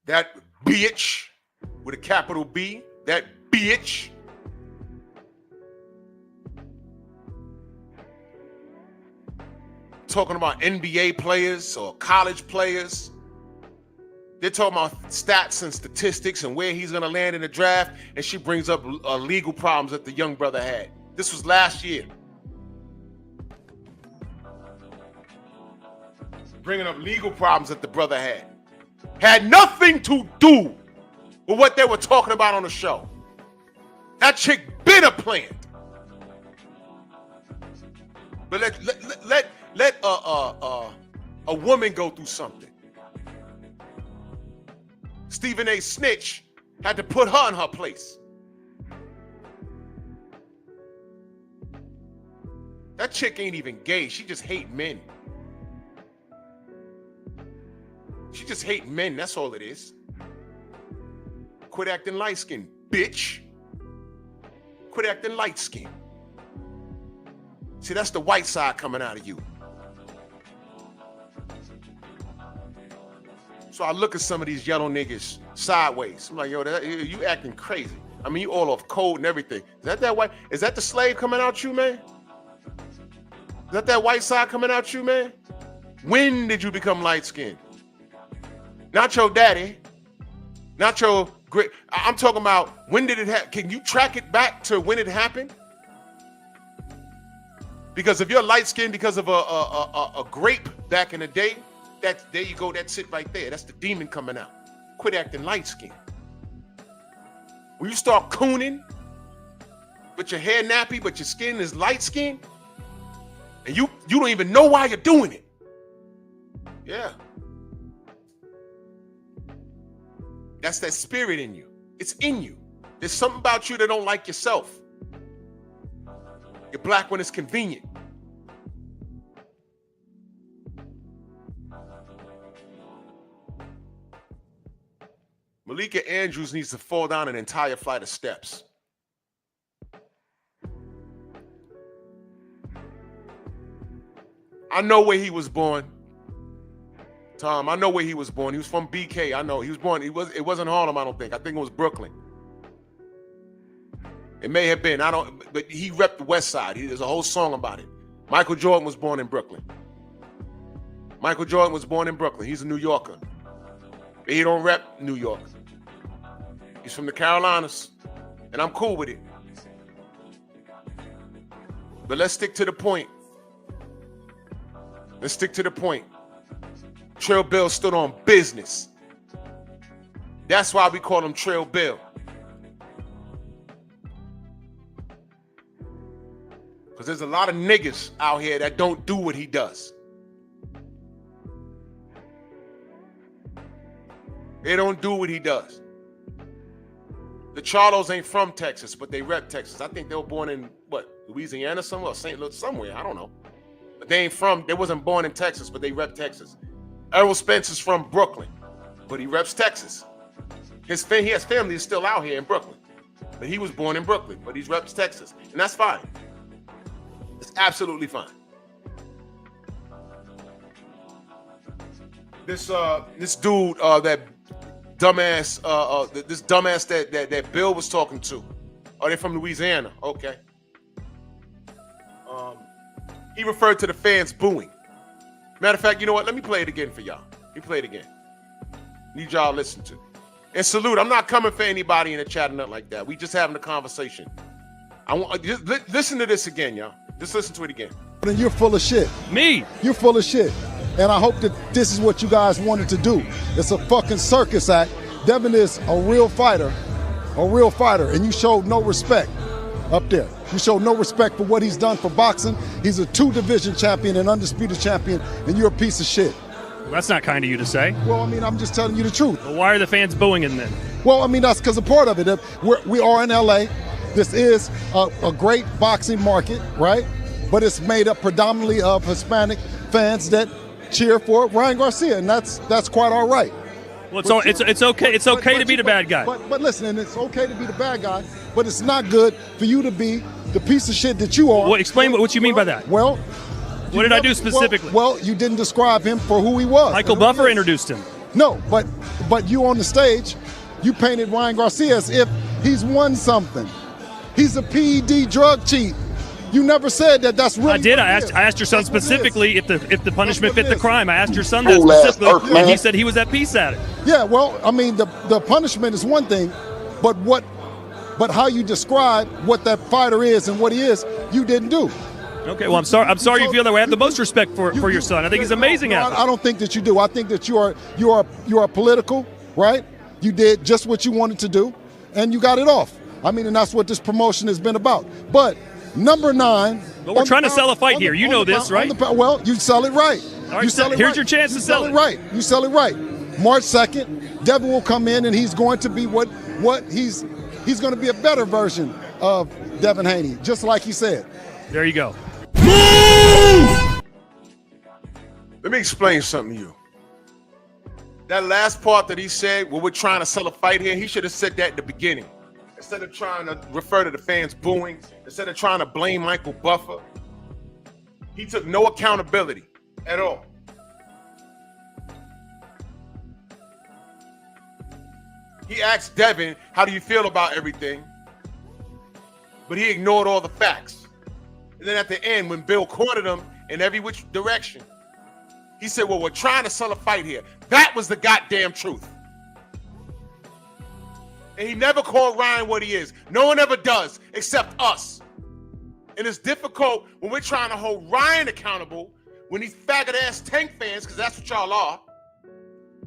That bitch with a capital B. That bitch. Talking about NBA players or college players. They're talking about stats and statistics and where he's going to land in the draft, and she brings up legal problems that the young brother had. This was last year. Bringing up legal problems that the brother had. Had nothing to do with what they were talking about on the show. That chick been a plant. But let a woman go through something. Stephen A. Snitch had to put her in her place. That chick ain't even gay. She just hate men. She just hate men. That's all it is. Quit acting light-skinned, bitch. Quit acting light-skinned. See, that's the white side coming out of you. So I look at some of these yellow niggas sideways. I'm like, yo, you acting crazy. I mean, you all off code and everything. Is that white? Is that the slave coming out you, man? Is that white side coming out you, man? When did you become light-skinned? Not your daddy. Not your great. I'm talking about when did it happen? Can you track it back to when it happened? Because if you're light-skinned because of a grape back in the day, there you go, that's it right there. That's the demon coming out. Quit acting light-skinned. When you start cooning, but your hair nappy, but your skin is light-skinned, and you don't even know why you're doing it. Yeah. That's that spirit in you. It's in you. There's something about you that don't like yourself. You're black when it's convenient. Malika Andrews needs to fall down an entire flight of steps. I know where he was born. Tom, I know where he was born. He was from BK. I know he was born. It wasn't Harlem, I don't think. I think it was Brooklyn. It may have been. But he repped the West Side. There's a whole song about it. Michael Jordan was born in Brooklyn. Michael Jordan was born in Brooklyn. He's a New Yorker. But he don't rep New York. He's from the Carolinas. And I'm cool with it. But let's stick to the point. Let's stick to the point. Trill Bill stood on business. That's why we call him Trill Bill. Because there's a lot of niggas out here that don't do what he does. They don't do what he does. The Charlos ain't from Texas, but they rep Texas. I think they were born in, Louisiana somewhere, or St. Louis somewhere. I don't know. But they wasn't born in Texas, but they rep Texas. Errol Spencer's from Brooklyn, but he reps Texas. He has family is still out here in Brooklyn, but he was born in Brooklyn, but he reps Texas, and that's fine. It's absolutely fine. This dude, that dumbass, this dumbass that Bill was talking to. Oh, they're from Louisiana. Okay. He referred to the fans booing. Matter of fact, you know what? Let me play it again for y'all. Let me play it again. Need y'all to listen to. And salute. I'm not coming for anybody in the chat or nothing like that. We just having a conversation. Listen to this again, y'all. Just listen to it again. And you're full of shit. Me. You're full of shit. And I hope that this is what you guys wanted to do. It's a fucking circus act. Devin is a real fighter, and you showed no respect up there. You showed no respect for what he's done for boxing. He's a 2-division champion and undisputed champion, and you're a piece of shit. Well, that's not kind of you to say. Well, I mean, I'm just telling you the truth. Well, why are the fans booing him then? Well, I mean, that's because a part of it. We are in LA. This is a great boxing market, right? But it's made up predominantly of Hispanic fans that cheer for Ryan Garcia, and that's quite all right. Well, it's okay. It's okay to be the bad guy. But listen, and it's okay to be the bad guy, but it's not good for you to be the piece of shit that you are. Well, explain what you mean by that. Well, what did I do specifically? Well, you didn't describe him for who he was. Michael Buffer introduced him. No, but you on the stage, you painted Ryan Garcia as if he's won something. He's a PED drug cheat. You never said that. That's really. I did. I asked your son specifically if the punishment fit the crime. I asked your son that specifically, and he said he was at peace at it. Yeah. Well, I mean, the punishment is one thing, but how you describe what that fighter is and what he is, you didn't do. Okay. Well, I'm sorry you feel that way. I have the most respect for your son. I think he's amazing at it. I don't think that you do. I think that you are political, right? You did just what you wanted to do, and you got it off. I mean, and that's what this promotion has been about. But number 9. But we're trying to sell a fight here. You know this, right? Well, you sell it right. All right, here's your chance to sell it. Right. You sell it right. March 2nd, Devin will come in, and he's going to be what he's going to be a better version of Devin Haney, just like he said. There you go. Let me explain something to you. That last part that he said, well, we're trying to sell a fight here, he should have said that at the beginning. Instead of trying to refer to the fans booing, instead of trying to blame Michael Buffer, he took no accountability at all. He asked Devin, how do you feel about everything? But he ignored all the facts. And then at the end, when Bill cornered him in every which direction, he said, well, we're trying to sell a fight here. That was the goddamn truth. And he never called Ryan what he is. No one ever does, except us. And it's difficult when we're trying to hold Ryan accountable when these faggot-ass Tank fans, because that's what y'all are.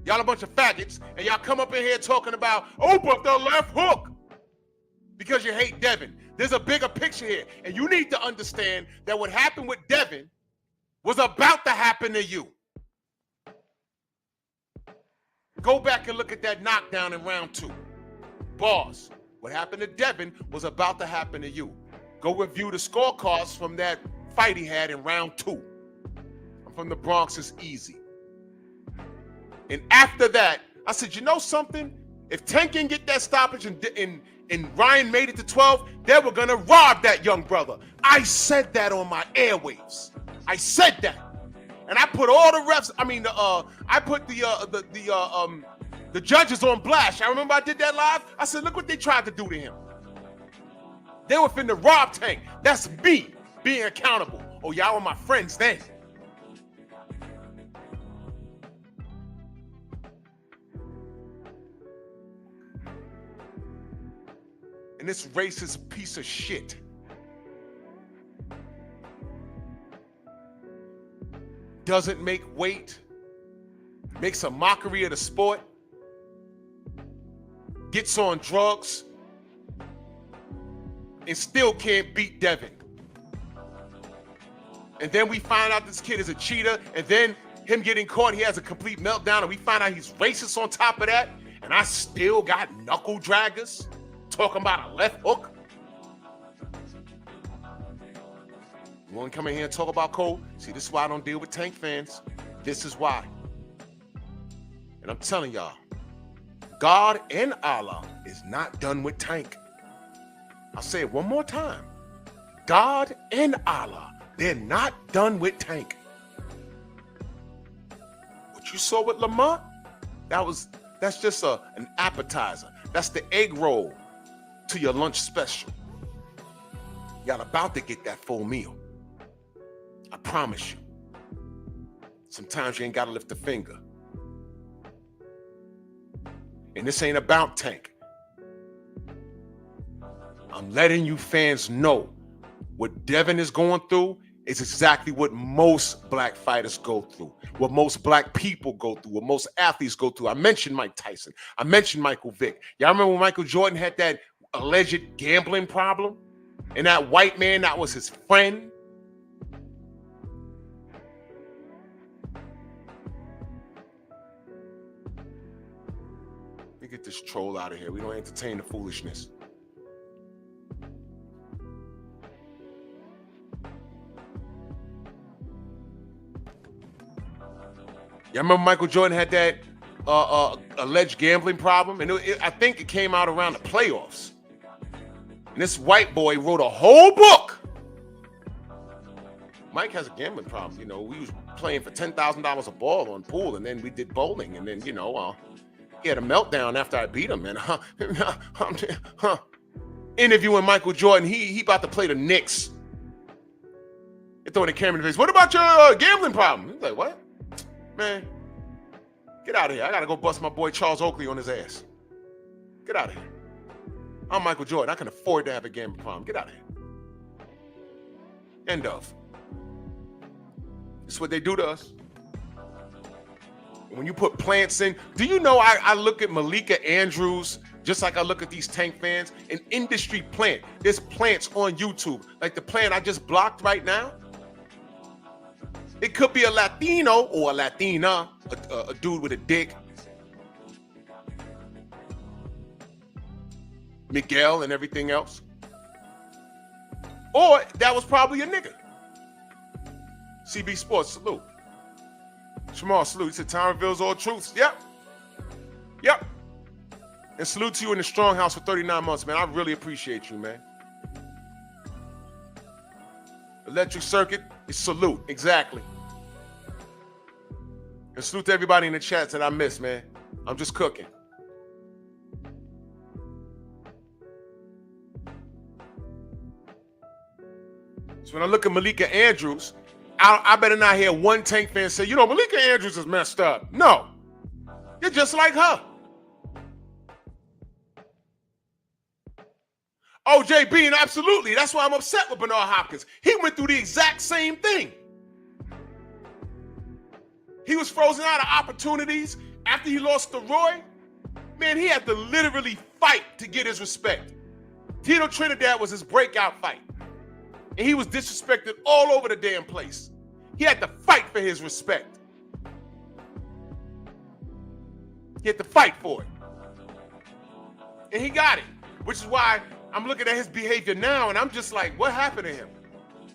Y'all a bunch of faggots, and y'all come up in here talking about, oh, but the left hook, because you hate Devin. There's a bigger picture here, and you need to understand that what happened with Devin was about to happen to you. Go back and look at that knockdown in round 2. Bars. What happened to Devin was about to happen to you. Go review the scorecards from that fight he had in round 2. I'm from the Bronx, it's easy. And after that, I said, you know something? If Tank didn't get that stoppage and Ryan made it to 12, they were gonna rob that young brother. I said that on my airwaves. I said that. And I put all the refs, I put the judges on blast. I remember I did that live. I said, look what they tried to do to him. They were finna rob Tank. That's me being accountable. Oh, y'all were my friends then. And this racist piece of shit doesn't make weight, makes a mockery of the sport, gets on drugs, and still can't beat Devin. And then we find out this kid is a cheater, and then him getting caught, he has a complete meltdown, and we find out he's racist on top of that, and I still got knuckle draggers talking about a left hook. You want to come in here and talk about Cole? See, this is why I don't deal with Tank fans. This is why. And I'm telling y'all, God and Allah is not done with Tank. I'll say it one more time. God and Allah, they're not done with Tank. What you saw with Lamont, that's just an appetizer. That's the egg roll to your lunch special. Y'all about to get that full meal. I promise you. Sometimes you ain't gotta lift a finger. And this ain't about Tank. I'm letting you fans know what Devin is going through It's exactly what most black fighters go through, what most black people go through, what most athletes go through. I mentioned Mike Tyson. I mentioned Michael Vick. Y'all remember when Michael Jordan had that alleged gambling problem? And that white man that was his friend? Let me get this troll out of here. We don't entertain the foolishness. Y'all remember Michael Jordan had that alleged gambling problem? And I think it came out around the playoffs. And this white boy wrote a whole book. Mike has a gambling problem. You know, we was playing for $10,000 a ball on pool, and then we did bowling. And then, you know, he had a meltdown after I beat him. And interviewing Michael Jordan, he about to play the Knicks. They throwing the camera in the face. What about your gambling problem? He's like, what? Man, get out of here. I got to go bust my boy Charles Oakley on his ass. Get out of here. I'm Michael Jordan. I can afford to have a gambling problem. Get out of here. End of. It's what they do to us. When you put plants in, do you know I look at Malika Andrews just like I look at these Tank fans? An industry plant. There's plants on YouTube. Like the plant I just blocked right now. It could be a Latino or a Latina, a dude with a dick. Miguel and everything else. Or that was probably a nigga. CB Sports, salute. Shamal, salute. He said, time reveals all truths. Yep. Yep. And salute to you in the Strong House for 39 months, man. I really appreciate you, man. Electric Circuit is salute. Exactly. And salute to everybody in the chats that I missed, man. I'm just cooking. So when I look at Malika Andrews, I better not hear one Tank fan say, you know, Malika Andrews is messed up. No. You're just like her. OJ Bean, absolutely. That's why I'm upset with Bernard Hopkins. He went through the exact same thing. He was frozen out of opportunities after he lost to Roy. Man, he had to literally fight to get his respect. Tito Trinidad was his breakout fight. And he was disrespected all over the damn place. He had to fight for his respect. He had to fight for it. And he got it, which is why I'm looking at his behavior now, and I'm just like, what happened to him?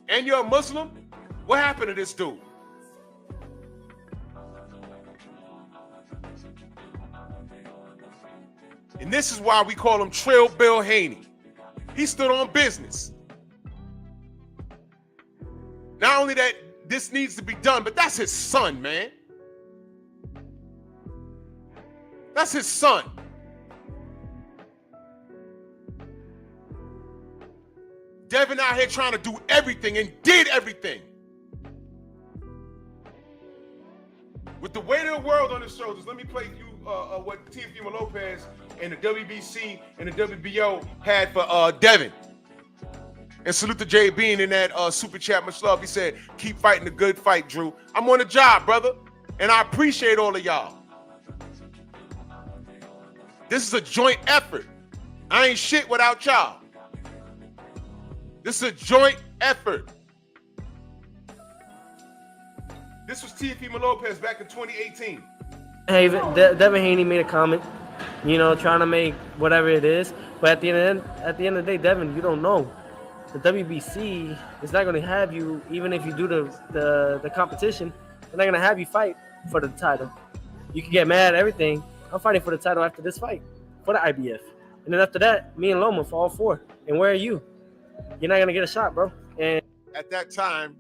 And you're a Muslim? What happened to this dude? And this is why we call him Trill Bill Haney. He stood on business. Not only that this needs to be done, but that's his son, man. That's his son. Devin out here trying to do everything and did everything. With the weight of the world on his shoulders, let me play you what Teofimo Lopez and the WBC and the WBO had for Devin. And salute to Jay Bean in that super chat, much love. He said, keep fighting the good fight, Drew. I'm on the job, brother. And I appreciate all of y'all. This is a joint effort. I ain't shit without y'all. This is a joint effort. This was Teofimo Lopez back in 2018. Hey, Devin Haney made a comment, you know, trying to make whatever it is. But at the end of the day, Devin, you don't know. The WBC is not going to have you, even if you do the competition, they're not going to have you fight for the title. You can get mad at everything. I'm fighting for the title after this fight, for the IBF. And then after that, me and Loma for all four. And where are you? You're not going to get a shot, bro. And at that time,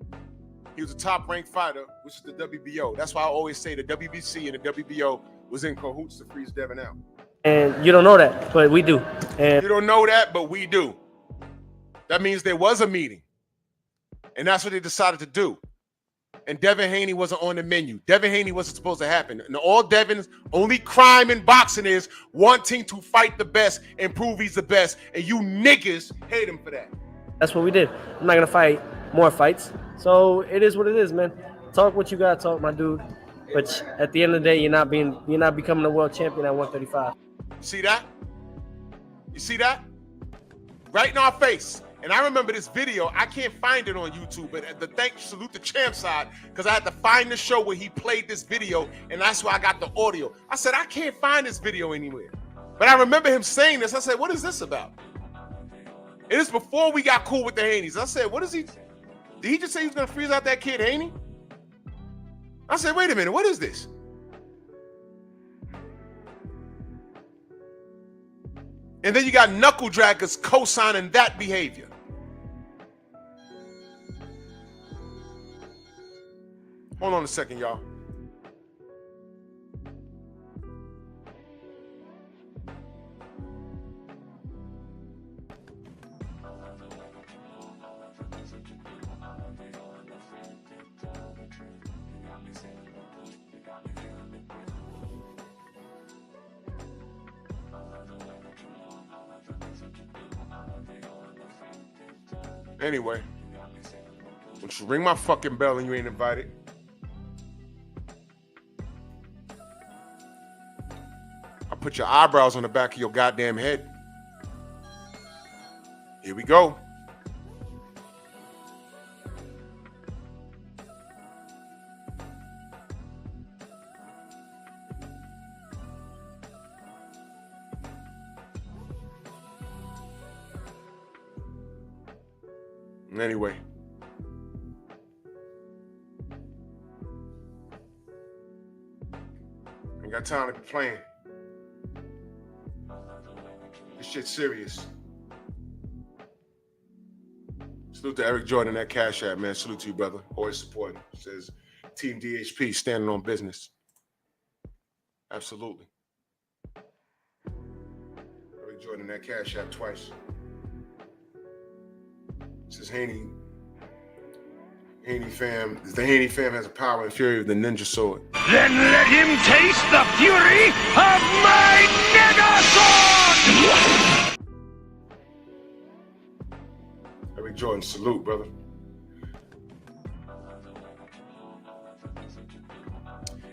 he was a top-ranked fighter, which is the WBO. That's why I always say the WBC and the WBO was in cahoots to freeze Devin out. And you don't know that, but we do. And you don't know that, but we do. That means there was a meeting. And that's what they decided to do. And Devin Haney wasn't on the menu. Devin Haney wasn't supposed to happen. And all Devin's only crime in boxing is wanting to fight the best and prove he's the best. And you niggas hate him for that. That's what we did. I'm not going to fight more fights. So it is what it is, man. Talk what you got to talk, my dude. But at the end of the day, you're not becoming a world champion at 135. You see that? You see that? Right in our face. And I remember this video. I can't find it on YouTube, but salute the champ side, because I had to find the show where he played this video, and that's where I got the audio. I said, I can't find this video anywhere. But I remember him saying this. I said, what is this about? It is before we got cool with the Haneys. I said, what is he? Did he just say he was going to freeze out that kid Haney? I said, wait a minute, what is this? And then you got knuckle draggers co-signing that behavior. Hold on a second, y'all. Anyway, don't you ring my fucking bell and you ain't invited. I'll put your eyebrows on the back of your goddamn head. Here we go. Anyway. Ain't got time to be playing. This shit's serious. Salute to Eric Jordan, that Cash App, man. Salute to you, brother. Always supporting. Says Team DHP, standing on business. Absolutely. Eric Jordan, that Cash App twice. Says Haney fam. The Haney fam has a power and fury of the ninja sword. Then let him taste the fury of my Nega Sword! Eric Jordan, salute, brother.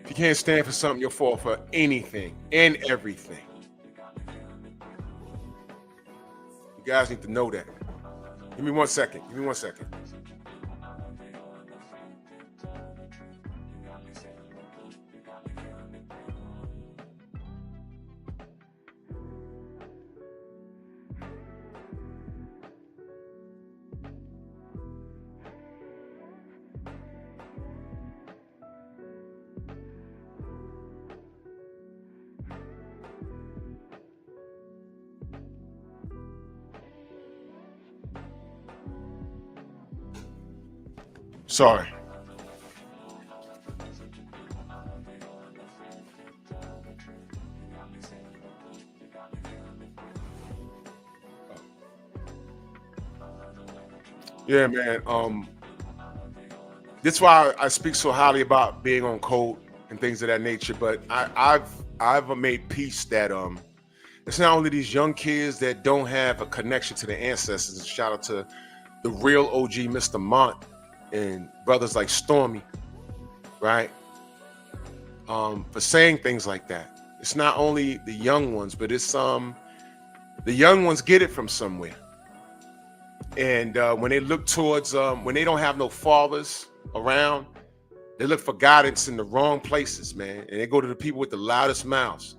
If you can't stand for something, you'll fall for anything and everything. You guys need to know that. Give me 1 second. Give me 1 second. Sorry. Yeah, man. That's why I speak so highly about being on code and things of that nature. But I've made peace that it's not only these young kids that don't have a connection to their ancestors. Shout out to the real OG, Mr. Mont, and brothers like Stormy, right? For saying things like that. It's not only the young ones, but it's the young ones get it from somewhere. And when they look towards when they don't have no fathers around, they look for guidance in the wrong places, man. And they go to the people with the loudest mouths,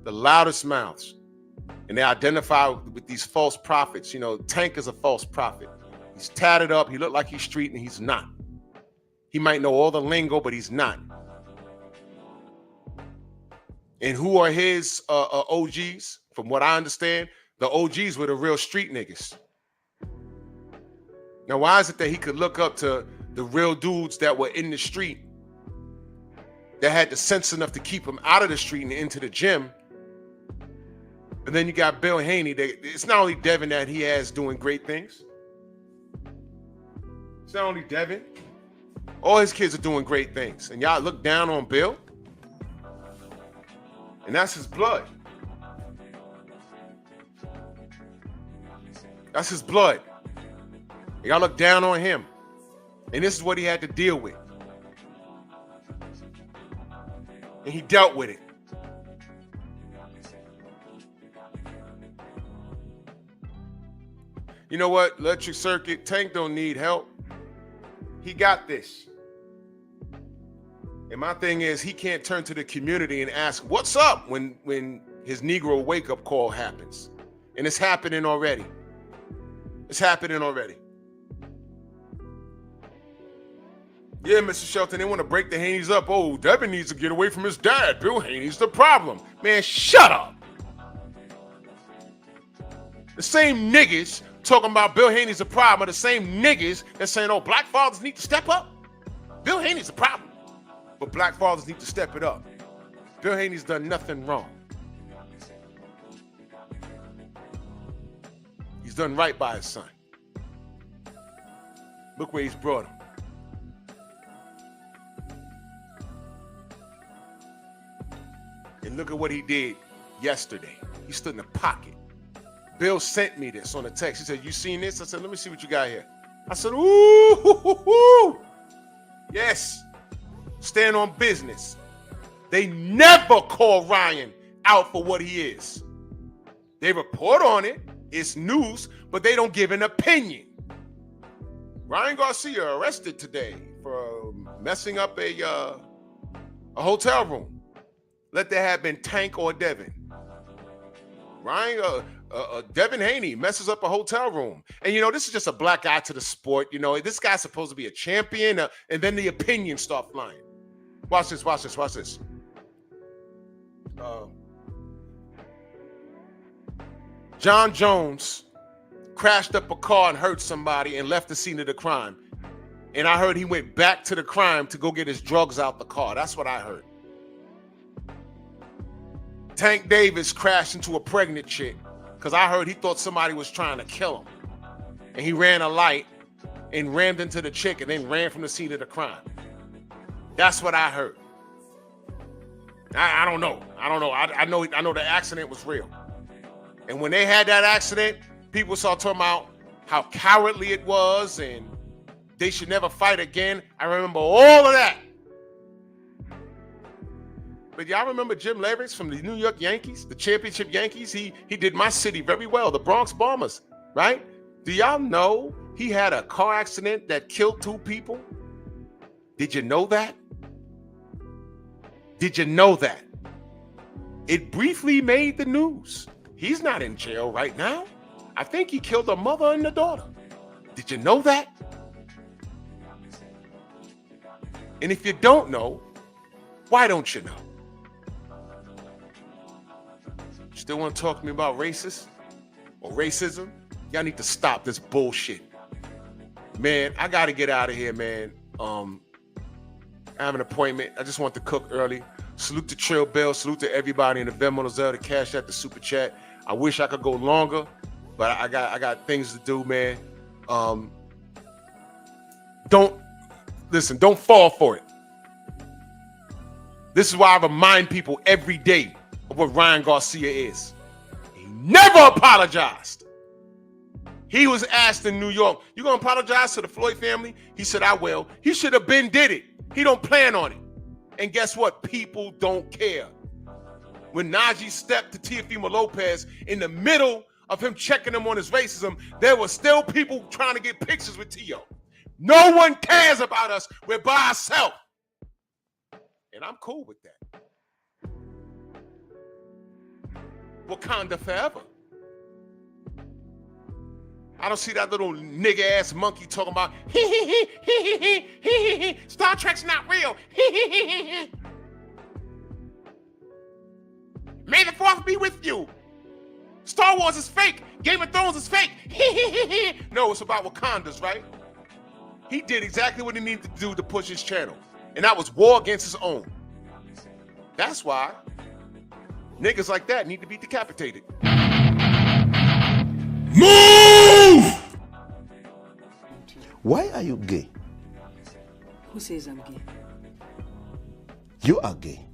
and they identify with these false prophets. You know, Tank is a false prophet. He's tatted up. He looked like he's street, and he's not. He might know all the lingo, but he's not. And who are his OGs? From what I understand, the OGs were the real street niggas. Now, why is it that he could look up to the real dudes that were in the street, that had the sense enough to keep him out of the street and into the gym? And then you got Bill Haney. It's not only Devin that he has doing great things. It's not only Devin. All his kids are doing great things. And y'all look down on Bill. And that's his blood. That's his blood. Y'all look down on him. And this is what he had to deal with. And he dealt with it. You know what? Electric Circuit, Tank don't need help. He got this. And my thing is, he can't turn to the community and ask, what's up, when his Negro wake-up call happens. And it's happening already. It's happening already. Yeah, Mr. Shelton, they want to break the Haneys up. Oh, Devin needs to get away from his dad. Bill Haney's the problem. Man, shut up. The same niggas talking about Bill Haney's the problem are the same niggas that's saying, oh, black fathers need to step up. Bill Haney's the problem. But black fathers need to step it up. Bill Haney's done nothing wrong. He's done right by his son. Look where he's brought him. And look at what he did yesterday. He stood in the pocket. Bill sent me this on a text. He said, you seen this? I said, let me see what you got here. I said, ooh, yes. Stand on business. They never call Ryan out for what he is. They report on it. It's news, but they don't give an opinion. Ryan Garcia arrested today for messing up a hotel room. Let that have been Tank or Devin. Devin Haney messes up a hotel room. And, you know, this is just a black eye to the sport. You know, this guy's supposed to be a champion, and then the opinions start flying. Watch this, watch this, watch this. John Jones crashed up a car and hurt somebody and left the scene of the crime. And I heard he went back to the crime to go get his drugs out the car. That's what I heard. Tank Davis crashed into a pregnant chick because I heard he thought somebody was trying to kill him. And he ran a light and rammed into the chick and then ran from the scene of the crime. That's what I heard. I don't know. I know the accident was real. And when they had that accident, people started talking about how cowardly it was and they should never fight again. I remember all of that. But y'all remember Jim Leyritz from the New York Yankees, the championship Yankees? He did my city very well, the Bronx Bombers, right? Do y'all know he had a car accident that killed 2 people? Did you know that? Did you know that? It briefly made the news. He's not in jail right now. I think he killed a mother and a daughter. Did you know that? And if you don't know, why don't you know? Still want to talk to me about racist or racism? Y'all need to stop this bullshit. Man, I got to get out of here, man. I have an appointment. I just want to cook early. Salute to Trill Bell. Salute to everybody in the Venmo, the Cash App, the Super Chat. I wish I could go longer, but I got things to do, man. Don't fall for it. This is why I remind people every day of what Ryan Garcia is. He never apologized. He was asked in New York, you gonna apologize to the Floyd family? He said, I will. He should have been did it. He don't plan on it. And guess what? People don't care. When Najee stepped to Teofimo Lopez in the middle of him checking him on his racism, there were still people trying to get pictures with Tio. No one cares about us. We're by ourselves. And I'm cool with that. Wakanda forever. I don't see that little nigga-ass monkey talking about Star Trek's not real. May the Fourth be with you. Star Wars is fake. Game of Thrones is fake. No, it's about Wakandas, right? He did exactly what he needed to do to push his channel. And that was war against his own. That's why niggas like that need to be decapitated. Move! Why are you gay? Who says I'm gay? You are gay.